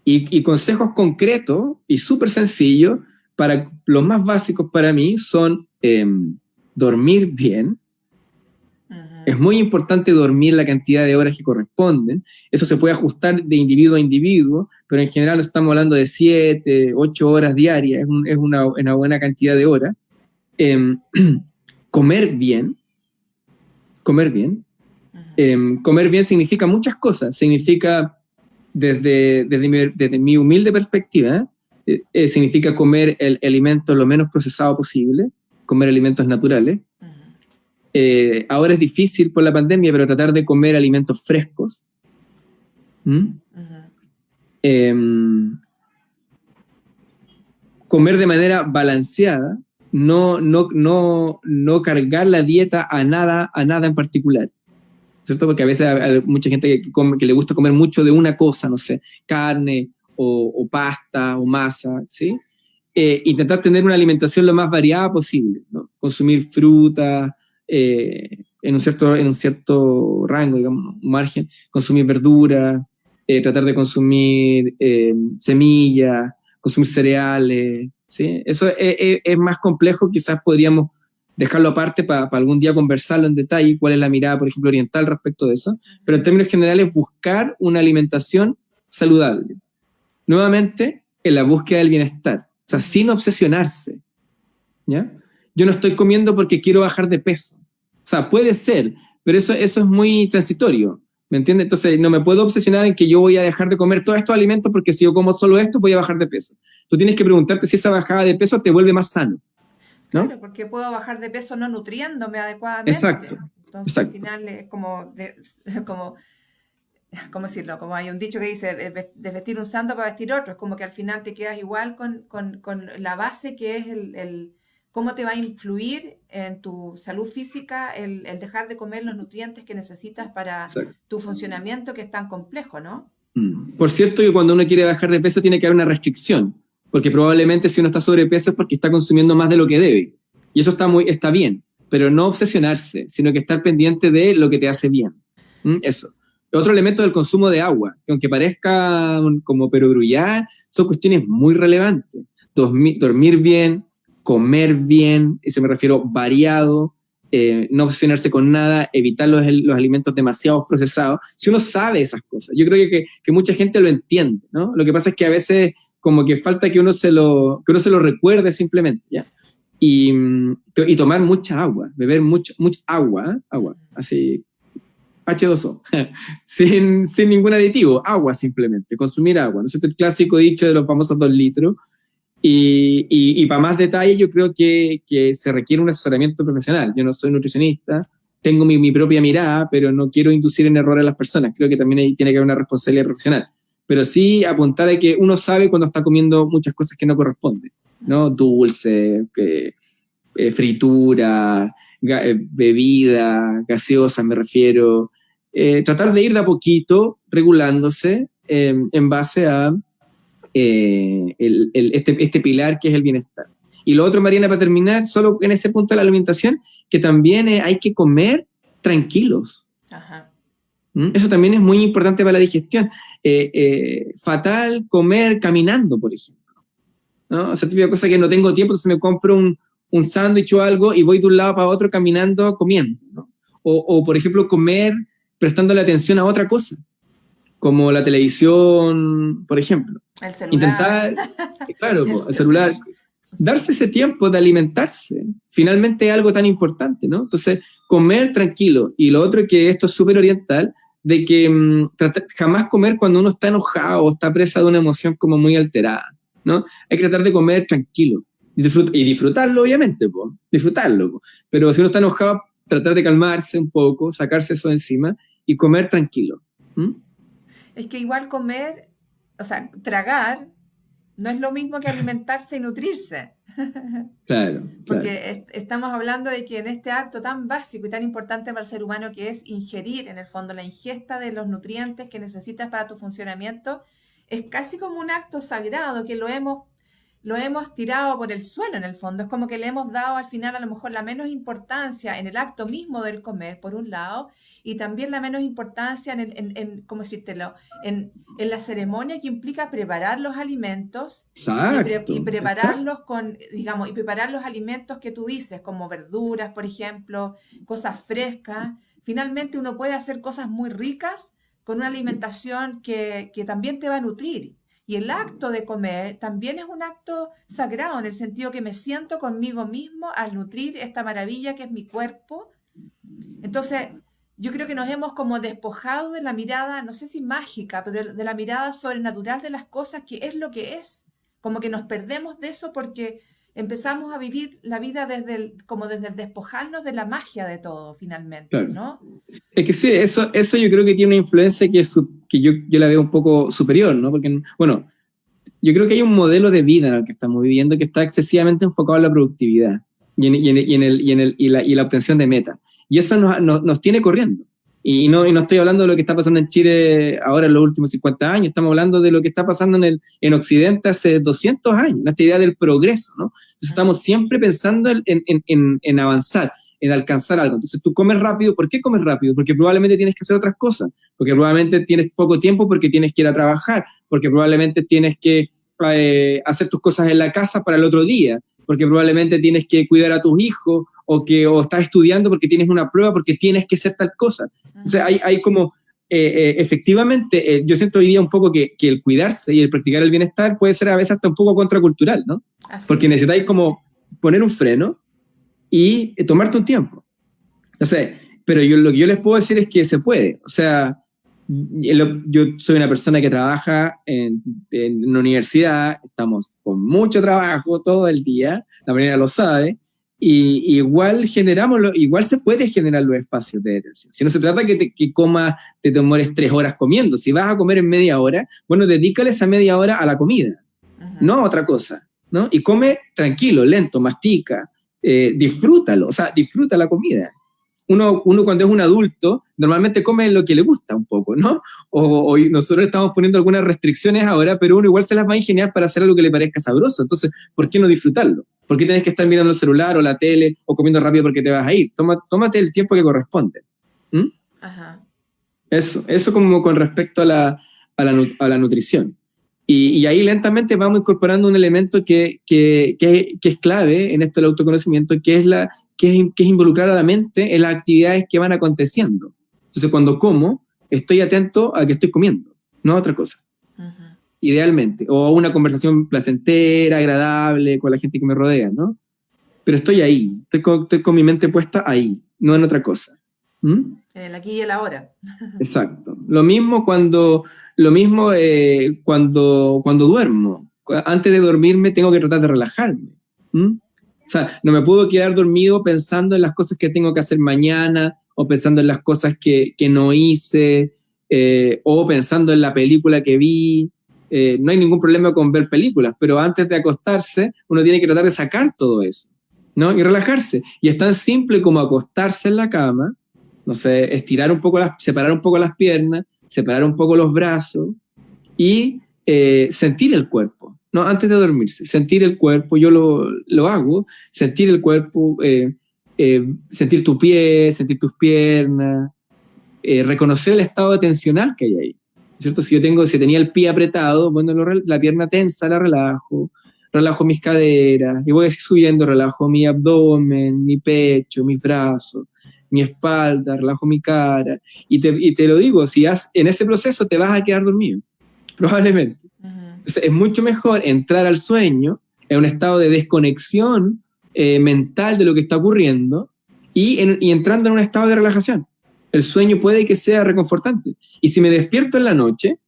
Y consejos concretos y súper sencillos, para los más básicos para mí, son dormir bien. Es Ujú. muy importante dormir la cantidad de horas que corresponden. Eso se puede ajustar de individuo a individuo, pero en general estamos hablando de 7, 8 horas diarias, es una buena cantidad de horas. Eh, comer bien, comer bien. Ujú. Comer bien significa muchas cosas. Significa, desde mi humilde perspectiva, significa comer el alimento lo menos procesado posible, comer alimentos naturales. Ujú. Ahora es difícil por la pandemia, pero tratar de comer alimentos frescos. ¿Mm? Ujú. Eh, comer de manera balanceada, no cargar la dieta a nada en particular, ¿cierto? Porque a veces hay mucha gente que le gusta comer mucho de una cosa, no sé, carne o pasta o masa, ¿sí? Intentar tener una alimentación lo más variada posible, ¿no? Consumir fruta en un cierto rango, digamos, un margen, consumir verdura, tratar de consumir semillas, consumir cereales, ¿sí? Eso es más complejo, quizás podríamos dejarlo aparte para algún día conversarlo en detalle, cuál es la mirada, por ejemplo, oriental respecto de eso, pero en términos generales buscar una alimentación saludable. Nuevamente, en la búsqueda del bienestar, o sea, Ujú. sin obsesionarse, ¿ya? Yo no estoy comiendo porque quiero bajar de peso. O sea, puede ser, pero eso es muy transitorio. ¿Me entiendes? Entonces no me puedo obsesionar en que yo voy a dejar de comer todos estos alimentos porque si yo como solo esto voy a bajar de peso. Tú tienes que preguntarte si esa bajada de peso te vuelve más sano, ¿no? Claro, porque puedo bajar de peso no nutriéndome Exacto, adecuadamente. Entonces, al exacto. final es como, como, ¿cómo decirlo? Como hay un dicho que dice, de vestir un santo para vestir otro. Es como que al final te quedas igual con la base que es cómo te va a influir en tu salud física el dejar de comer los nutrientes que necesitas para Exacto. tu funcionamiento, que es tan complejo, ¿no? Por cierto, que cuando uno quiere bajar de peso tiene que haber una restricción, porque probablemente si uno está sobrepeso es porque está consumiendo más de lo que debe. Y eso está bien, pero no obsesionarse, sino que estar pendiente de lo que te hace bien. Eso. Otro elemento del consumo de agua, que aunque parezca como perogrullada, son cuestiones muy relevantes. Dormir bien, comer bien, y se me refiero variado, no obsesionarse con nada, evitar los alimentos demasiado procesados. Si uno sabe esas cosas, yo creo que mucha gente lo entiende, ¿no? Lo que pasa es que a veces como que falta que uno se lo recuerde simplemente, ¿ya? Y tomar mucha agua, beber mucha agua, agua, así, H2O, sin ningún aditivo, agua simplemente, consumir agua, ¿no es cierto? El clásico dicho de los famosos 2 litros. Y para más detalle, yo creo que se requiere un asesoramiento profesional. Yo no soy nutricionista, tengo mi propia mirada, pero no quiero inducir en error a las personas. Creo que también tiene que haber una responsabilidad profesional. Pero sí apuntar a que uno sabe cuando está comiendo muchas cosas que no corresponden, ¿no? Dulce, fritura, bebida, gaseosa, me refiero. Tratar de ir de a poquito, regulándose en base a este pilar que es el bienestar. Y lo otro, Mariana, para terminar, solo en ese punto de la alimentación, que también hay que comer tranquilos. Ajá. Eso también es muy importante para la digestión. Fatal comer caminando, por ejemplo, ¿no? O sea, típica cosa que no tengo tiempo, entonces me compro un sándwich o algo y voy de un lado para otro caminando, comiendo, ¿no? O, por ejemplo, comer prestándole atención a otra cosa, como la televisión, por ejemplo. El celular. Intentar, claro, el celular, darse ese tiempo de alimentarse, finalmente es algo tan importante, ¿no? Entonces, comer tranquilo. Y lo otro, que esto es súper oriental, de que jamás comer cuando uno está enojado o está presa de una emoción como muy alterada, ¿no? Hay que tratar de comer tranquilo y disfrutarlo, obviamente, disfrutarlo. Pero si uno está enojado, tratar de calmarse un poco, sacarse eso de encima y comer tranquilo. Es que igual comer, o sea, tragar no es lo mismo que alimentarse y nutrirse. Claro. Porque estamos hablando de que en este acto tan básico y tan importante para el ser humano, que es ingerir, en el fondo, la ingesta de los nutrientes que necesitas para tu funcionamiento, es casi como un acto sagrado que lo hemos tirado por el suelo, en el fondo. Es como que le hemos dado al final a lo mejor la menos importancia en el acto mismo del comer, por un lado, y también la menos importancia ¿cómo decírtelo? En la ceremonia que implica preparar los alimentos. Exacto. Y prepararlos y preparar los alimentos que tú dices, como verduras, por ejemplo, cosas frescas. Finalmente uno puede hacer cosas muy ricas con una alimentación que también te va a nutrir. Y el acto de comer también es un acto sagrado, en el sentido que me siento conmigo mismo al nutrir esta maravilla que es mi cuerpo. Entonces, yo creo que nos hemos como despojado de la mirada, no sé si mágica, pero de la mirada sobrenatural de las cosas, que es lo que es. Como que nos perdemos de eso porque empezamos a vivir la vida desde el despojarnos de la magia de todo, finalmente, claro. ¿No? Es que sí, eso yo creo que tiene una influencia que yo la veo un poco superior, ¿no? Porque, bueno, yo creo que hay un modelo de vida en el que estamos viviendo que está excesivamente enfocado en la productividad y la obtención de metas. Y eso nos tiene corriendo. Y no estoy hablando de lo que está pasando en Chile ahora en los últimos 50 años, estamos hablando de lo que está pasando en Occidente hace 200 años, esta idea del progreso, ¿no? Entonces estamos siempre pensando en avanzar, en alcanzar algo. Entonces tú comes rápido. ¿Por qué comes rápido? Porque probablemente tienes que hacer otras cosas, porque probablemente tienes poco tiempo porque tienes que ir a trabajar, porque probablemente tienes que hacer tus cosas en la casa para el otro día, porque probablemente tienes que cuidar a tus hijos o estás estudiando porque tienes una prueba, porque tienes que hacer tal cosa. O sea, hay como, efectivamente, yo siento hoy día un poco que el cuidarse y el practicar el bienestar puede ser a veces hasta un poco contracultural, ¿no? Porque necesitáis como poner un freno y tomarte un tiempo. No sé, pero lo que yo les puedo decir es que se puede. O sea, yo soy una persona que trabaja en una universidad, estamos con mucho trabajo todo el día, la mayoría lo sabe, y igual se puede generar los espacios de detención. Si no se trata que comas, te demores 3 horas comiendo, si vas a comer en media hora, bueno, dedícale esa media hora a la comida, no a otra cosa, ¿no? Y come tranquilo, lento, mastica, disfrútalo, o sea, disfruta la comida. Uno cuando es un adulto, normalmente come lo que le gusta un poco, ¿no? O nosotros estamos poniendo algunas restricciones ahora, pero uno igual se las va a ingeniar para hacer algo que le parezca sabroso. Entonces, ¿por qué no disfrutarlo? ¿Por qué tienes que estar mirando el celular o la tele o comiendo rápido porque te vas a ir? Tómate el tiempo que corresponde. ¿Mm? Ajá. Eso como con respecto a la nutrición. Y ahí lentamente vamos incorporando un elemento que es clave en esto del autoconocimiento, que es involucrar a la mente en las actividades que van aconteciendo. Entonces, cuando como, estoy atento a que estoy comiendo, no a otra cosa. Uh-huh. Idealmente. O a una conversación placentera, agradable, con la gente que me rodea, ¿no? Pero estoy ahí, estoy con mi mente puesta ahí, no en otra cosa. En el aquí y el ahora. Exacto. Lo mismo cuando duermo. Antes de dormirme tengo que tratar de relajarme. O sea, no me puedo quedar dormido pensando en las cosas que tengo que hacer mañana, o pensando en las cosas que no hice, o pensando en la película que vi. No hay ningún problema con ver películas, pero antes de acostarse uno tiene que tratar de sacar todo eso, ¿no? Y relajarse. Y es tan simple como acostarse en la cama, no sé, separar un poco las piernas, separar un poco los brazos y sentir el cuerpo, ¿no? Antes de dormirse, sentir el cuerpo, yo lo hago, sentir el cuerpo, sentir tu pie, sentir tus piernas, reconocer el estado atencional que hay ahí, ¿cierto? Si tenía el pie apretado, bueno, la pierna tensa la relajo mis caderas, y voy así subiendo, relajo mi abdomen, mi pecho, mis brazos, mi espalda, relajo mi cara, y te lo digo, si en ese proceso te vas a quedar dormido, probablemente. Entonces, es mucho mejor entrar al sueño en un estado de desconexión mental de lo que está ocurriendo y entrando en un estado de relajación. El sueño puede que sea reconfortante. Y si me despierto en la noche,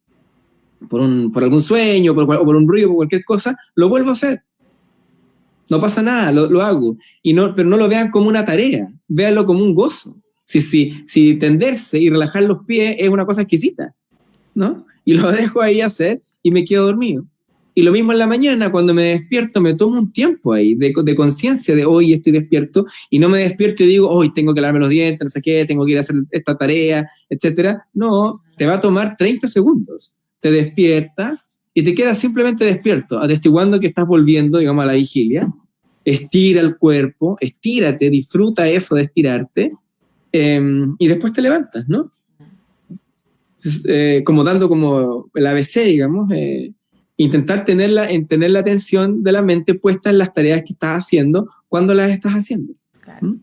por algún sueño, o por un ruido, por cualquier cosa, lo vuelvo a hacer. No pasa nada, lo hago. Pero no lo vean como una tarea, véanlo como un gozo. Si tenderse y relajar los pies es una cosa exquisita, ¿no? Y lo dejo ahí hacer y me quedo dormido. Y lo mismo en la mañana, cuando me despierto, me tomo un tiempo ahí de conciencia de hoy estoy despierto, y no me despierto y digo, hoy tengo que lavarme los dientes, no sé qué, tengo que ir a hacer esta tarea, etcétera. No, te va a tomar 30 segundos. Te despiertas y te quedas simplemente despierto, atestiguando que estás volviendo, digamos, a la vigilia. Estira el cuerpo, estírate, disfruta eso de estirarte, y después te levantas, ¿no? Como dando como el ABC, digamos, intentar tener la atención de la mente puesta en las tareas que estás haciendo cuando las estás haciendo. Claro.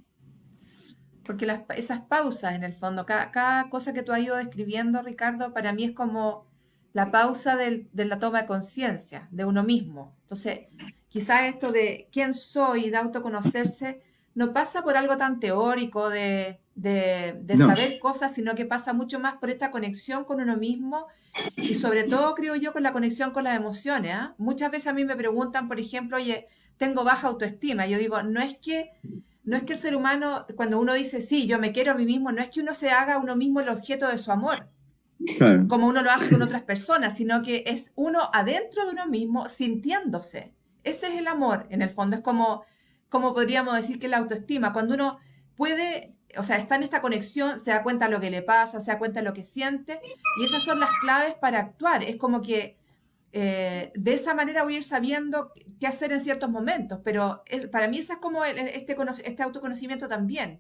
Porque esas pausas, en el fondo, cada cosa que tú has ido describiendo, Ricardo, para mí es como la pausa de la toma de conciencia de uno mismo. Entonces, quizás esto de quién soy, de autoconocerse, no pasa por algo tan teórico de saber cosas, sino que pasa mucho más por esta conexión con uno mismo y sobre todo, creo yo, con la conexión con las emociones. Muchas veces a mí me preguntan, por ejemplo, oye, tengo baja autoestima. Yo digo, no es que el ser humano, cuando uno dice, sí, yo me quiero a mí mismo, no es que uno se haga a uno mismo el objeto de su amor, claro, como uno lo hace con otras personas, sino que es uno adentro de uno mismo sintiéndose. Ese es el amor, en el fondo. Es como podríamos decir que la autoestima, cuando uno puede, o sea, está en esta conexión, se da cuenta de lo que le pasa, se da cuenta de lo que siente, y esas son las claves para actuar. Es como que de esa manera voy a ir sabiendo qué hacer en ciertos momentos, pero para mí eso es como este autoconocimiento también.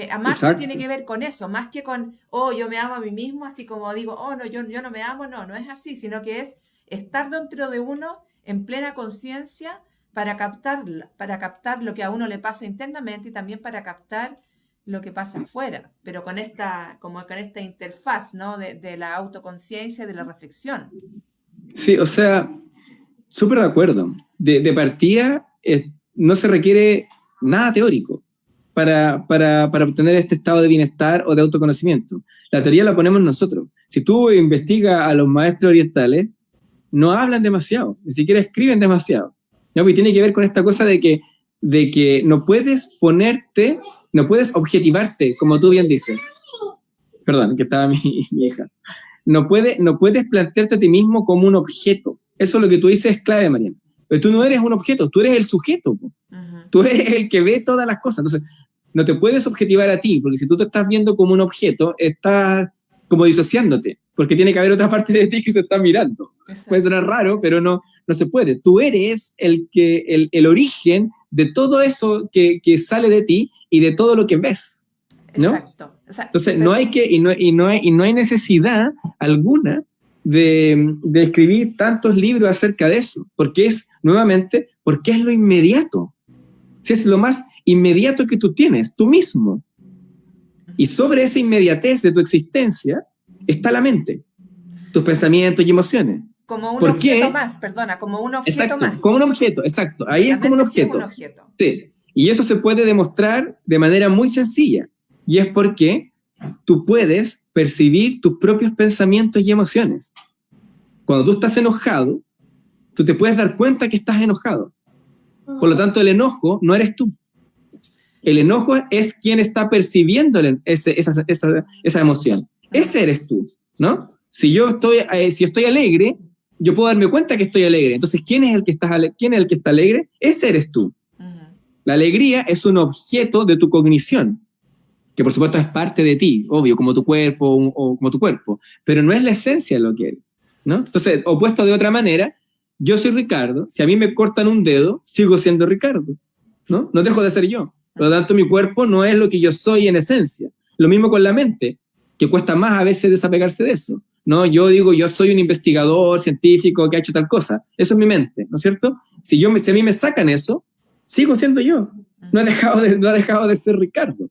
Amarse tiene que ver con eso, más que con, yo me amo a mí mismo, así como digo, no, yo no me amo, no es así, sino que es estar dentro de uno en plena conciencia para captar lo que a uno le pasa internamente y también para captar lo que pasa afuera, pero con esta interfaz, ¿no? de la autoconciencia y de la reflexión. Sí, o sea, súper de acuerdo. De partida, no se requiere nada teórico para obtener este estado de bienestar o de autoconocimiento. La teoría la ponemos nosotros. si tú investigas a los maestros orientales, no hablan demasiado, ni siquiera escriben demasiado. ¿No? Y tiene que ver con esta cosa de que no puedes ponerte, no puedes objetivarte, como tú bien dices. Perdón, que estaba mi hija. No puedes plantearte a ti mismo como un objeto. Eso es lo que tú dices es clave, Mariana. Pero tú no eres un objeto, tú eres el sujeto. Tú eres el que ve todas las cosas. Entonces, no te puedes objetivar a ti, porque si tú te estás viendo como un objeto, estás como disociándote, porque tiene que haber otra parte de ti que se está mirando. Exacto. Puede sonar raro, pero no se puede. Tú eres el origen de todo eso que sale de ti y de todo lo que ves, ¿no? Exacto. Entonces, no hay necesidad alguna de escribir tantos libros acerca de eso, porque es lo inmediato. Si es lo más inmediato que tú tienes, tú mismo. Y sobre esa inmediatez de tu existencia está la mente, tus pensamientos y emociones. Como un objeto más, perdona, como un objeto exacto, más. Como un objeto, exacto. Ahí es como un objeto. Sí. Y eso se puede demostrar de manera muy sencilla. Y es porque tú puedes percibir tus propios pensamientos y emociones. Cuando tú estás enojado, tú te puedes dar cuenta que estás enojado. Por lo tanto, el enojo no eres tú. El enojo es quien está percibiendo esa emoción. Ese eres tú, ¿no? Si estoy alegre, yo puedo darme cuenta que estoy alegre. Entonces, ¿quién es el que está alegre? Ese eres tú. La alegría es un objeto de tu cognición, que por supuesto es parte de ti, obvio, como tu cuerpo o como tu cuerpo, pero no es la esencia de lo que eres, ¿no? Entonces, opuesto de otra manera, yo soy Ricardo, si a mí me cortan un dedo, sigo siendo Ricardo, ¿no? No dejo de ser yo. Por lo tanto, mi cuerpo no es lo que yo soy en esencia. Lo mismo con la mente, que cuesta más a veces desapegarse de eso, ¿no? Yo digo, yo soy un investigador científico que ha hecho tal cosa. Eso es mi mente, ¿no es cierto? Si a mí me sacan eso, sigo siendo yo. No ha dejado de ser Ricardo.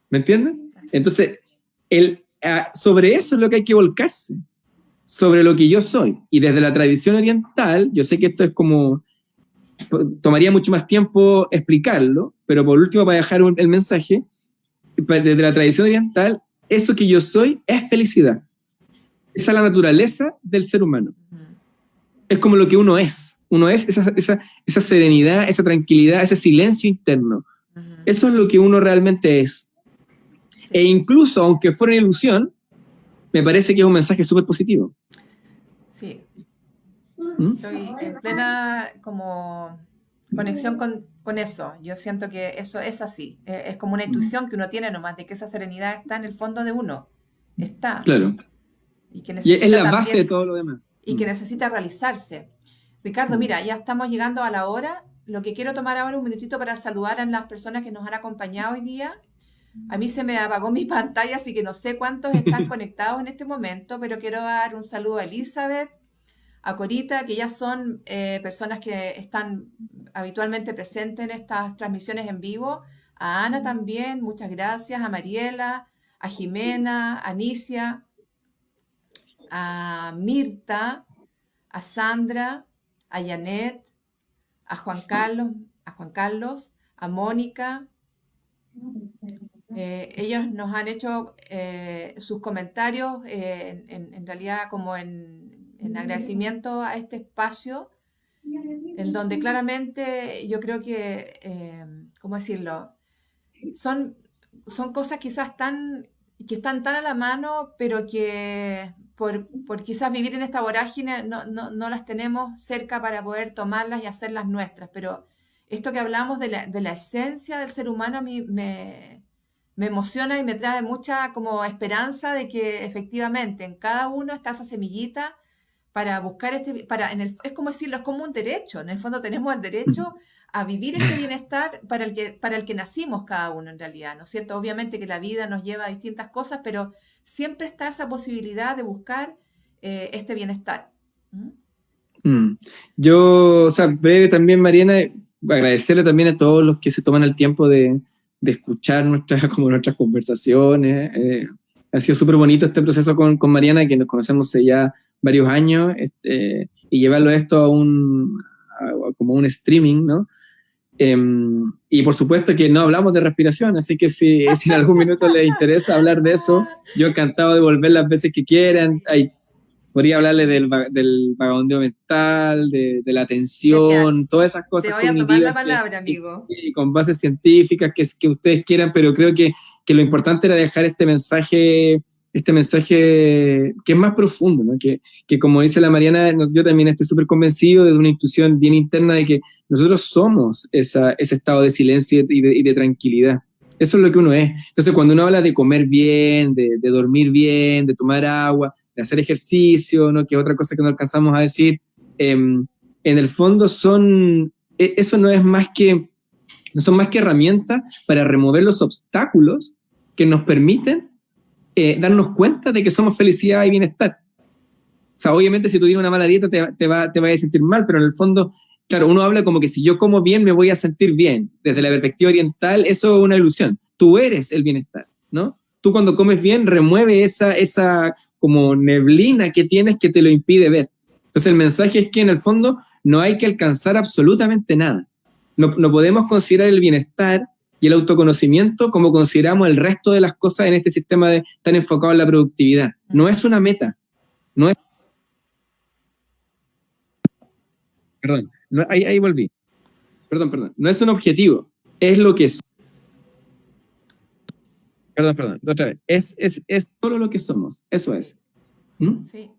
¿Me entienden? Entonces, sobre eso es lo que hay que volcarse, sobre lo que yo soy. Y desde la tradición oriental, yo sé que esto es como, tomaría mucho más tiempo explicarlo, pero por último, para dejar el mensaje, desde la tradición oriental, eso que yo soy es felicidad. Esa es la naturaleza del ser humano. Es como lo que uno es. Uno es esa serenidad, esa tranquilidad, ese silencio interno. Eso es lo que uno realmente es. Sí. E incluso, aunque fuera una ilusión, me parece que es un mensaje súper positivo. Sí. Estoy en plena como conexión con eso. Yo siento que eso es así. Es como una intuición que uno tiene nomás, de que esa serenidad está en el fondo de uno. Está. Claro. Y es la base de todo lo demás. Y que necesita realizarse. Ricardo, mira, ya estamos llegando a la hora. Lo que quiero tomar ahora un minutito para saludar a las personas que nos han acompañado hoy día. A mí se me apagó mi pantalla, así que no sé cuántos están conectados en este momento, pero quiero dar un saludo a Elizabeth, a Corita, que ya son personas que están habitualmente presentes en estas transmisiones en vivo, a Ana también, muchas gracias, a Mariela, a Jimena, a Nicia, a Mirta, a Sandra, a Janet, a Juan Carlos, a Mónica. Ellos nos han hecho sus comentarios en realidad como en agradecimiento a este espacio, en donde claramente yo creo que, ¿cómo decirlo? Son cosas quizás que están tan a la mano, pero que por quizás vivir en esta vorágine no las tenemos cerca para poder tomarlas y hacerlas nuestras. Pero esto que hablamos de la esencia del ser humano a mí me emociona y me trae mucha como esperanza de que efectivamente en cada uno está esa semillita para buscar es como decirlo, es como un derecho. En el fondo tenemos el derecho a vivir este bienestar para el que nacimos cada uno en realidad, ¿no es cierto? Obviamente que la vida nos lleva a distintas cosas, pero siempre está esa posibilidad de buscar este bienestar. Yo, o sea, breve también, Mariana, agradecerle también a todos los que se toman el tiempo de escuchar nuestras conversaciones. Ha sido súper bonito este proceso con Mariana, que nos conocemos hace ya varios años, y llevarlo esto como un streaming, ¿no? Y por supuesto que no hablamos de respiración, así que si en algún minuto les interesa hablar de eso, yo encantado de volver las veces que quieran. Podría hablarles del vagabundeo mental, de la Genial. atención, todas esas Te cosas voy a tomar cognitivas la palabra, amigo. con bases científicas que ustedes quieran, pero creo que lo importante era dejar este mensaje que es más profundo, ¿no? Que como dice la Mariana, yo también estoy súper convencido de una intuición bien interna de que nosotros somos ese estado de silencio y de tranquilidad. Eso es lo que uno es. Entonces, cuando uno habla de comer bien, de dormir bien, de tomar agua, de hacer ejercicio, ¿no? Que es otra cosa que no alcanzamos a decir, en el fondo eso no son más que herramientas para remover los obstáculos que nos permiten darnos cuenta de que somos felicidad y bienestar. O sea, obviamente si tú tienes una mala dieta te va a sentir mal, pero en el fondo, claro, uno habla como que si yo como bien me voy a sentir bien. Desde la perspectiva oriental, eso es una ilusión. Tú eres el bienestar, ¿no? Tú cuando comes bien remueve esa como neblina que tienes que te lo impide ver. Entonces el mensaje es que en el fondo no hay que alcanzar absolutamente nada. No podemos considerar el bienestar y el autoconocimiento como consideramos el resto de las cosas en este sistema tan enfocado en la productividad. No es una meta, no es perdón, ahí volví. Perdón. No es un objetivo, es lo que es. Perdón, otra vez. Es todo lo que somos, eso es. ¿Mm? Sí.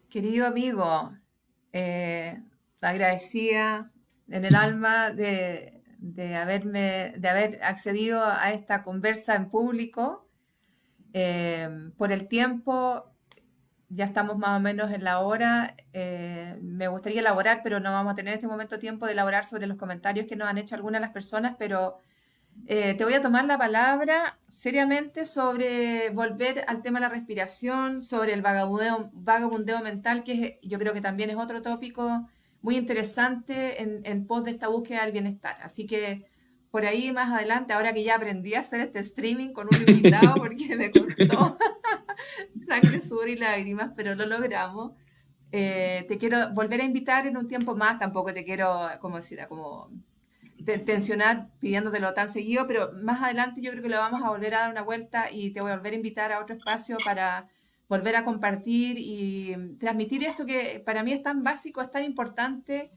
Querido amigo, agradecida en el alma de haber accedido a esta conversa en público. Por el tiempo, ya estamos más o menos en la hora. Me gustaría elaborar, pero no vamos a tener en este momento tiempo de elaborar sobre los comentarios que nos han hecho algunas de las personas, pero te voy a tomar la palabra seriamente sobre volver al tema de la respiración, sobre el vagabundeo mental, yo creo que también es otro tópico muy interesante en pos de esta búsqueda del bienestar. Así que por ahí más adelante, ahora que ya aprendí a hacer este streaming con un invitado, porque me costó sangre, sudor y lágrimas, pero lo logramos. Te quiero volver a invitar en un tiempo más, tampoco te quiero, como decir, como tensionar pidiéndotelo tan seguido, pero más adelante yo creo que lo vamos a volver a dar una vuelta y te voy a volver a invitar a otro espacio para volver a compartir y transmitir esto que para mí es tan básico, es tan importante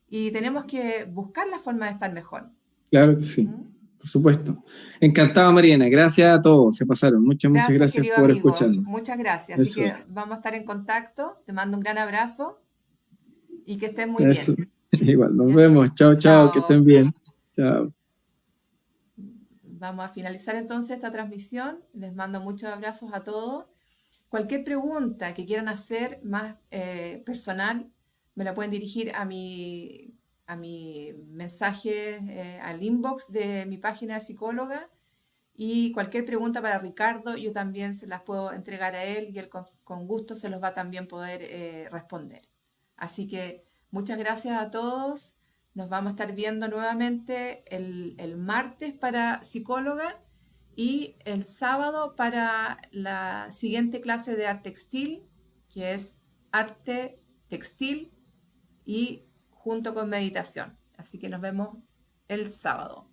y tenemos que buscar la forma de estar mejor. Claro que sí, ¿Mm? por supuesto. Encantado, Mariana. Gracias a todos, se pasaron. Muchas Gracias, gracias querido por amigo. escucharnos. Muchas gracias. Así Eso, que vamos a estar en contacto. Te mando un gran abrazo y que estés muy eso. bien. Igual, nos ¿Ya? vemos. Chao, que estén Chao. bien. Chao. Vamos a finalizar entonces esta transmisión. Les mando muchos abrazos a todos. Cualquier pregunta que quieran hacer más personal, me la pueden dirigir a mi mensaje, al inbox de mi página de psicóloga. Y cualquier pregunta para Ricardo, yo también se las puedo entregar a él y él con gusto se los va a también poder responder. Así que muchas gracias a todos. Nos vamos a estar viendo nuevamente el martes para psicóloga y el sábado para la siguiente clase de arte textil, que es arte textil y junto con meditación. Así que nos vemos el sábado.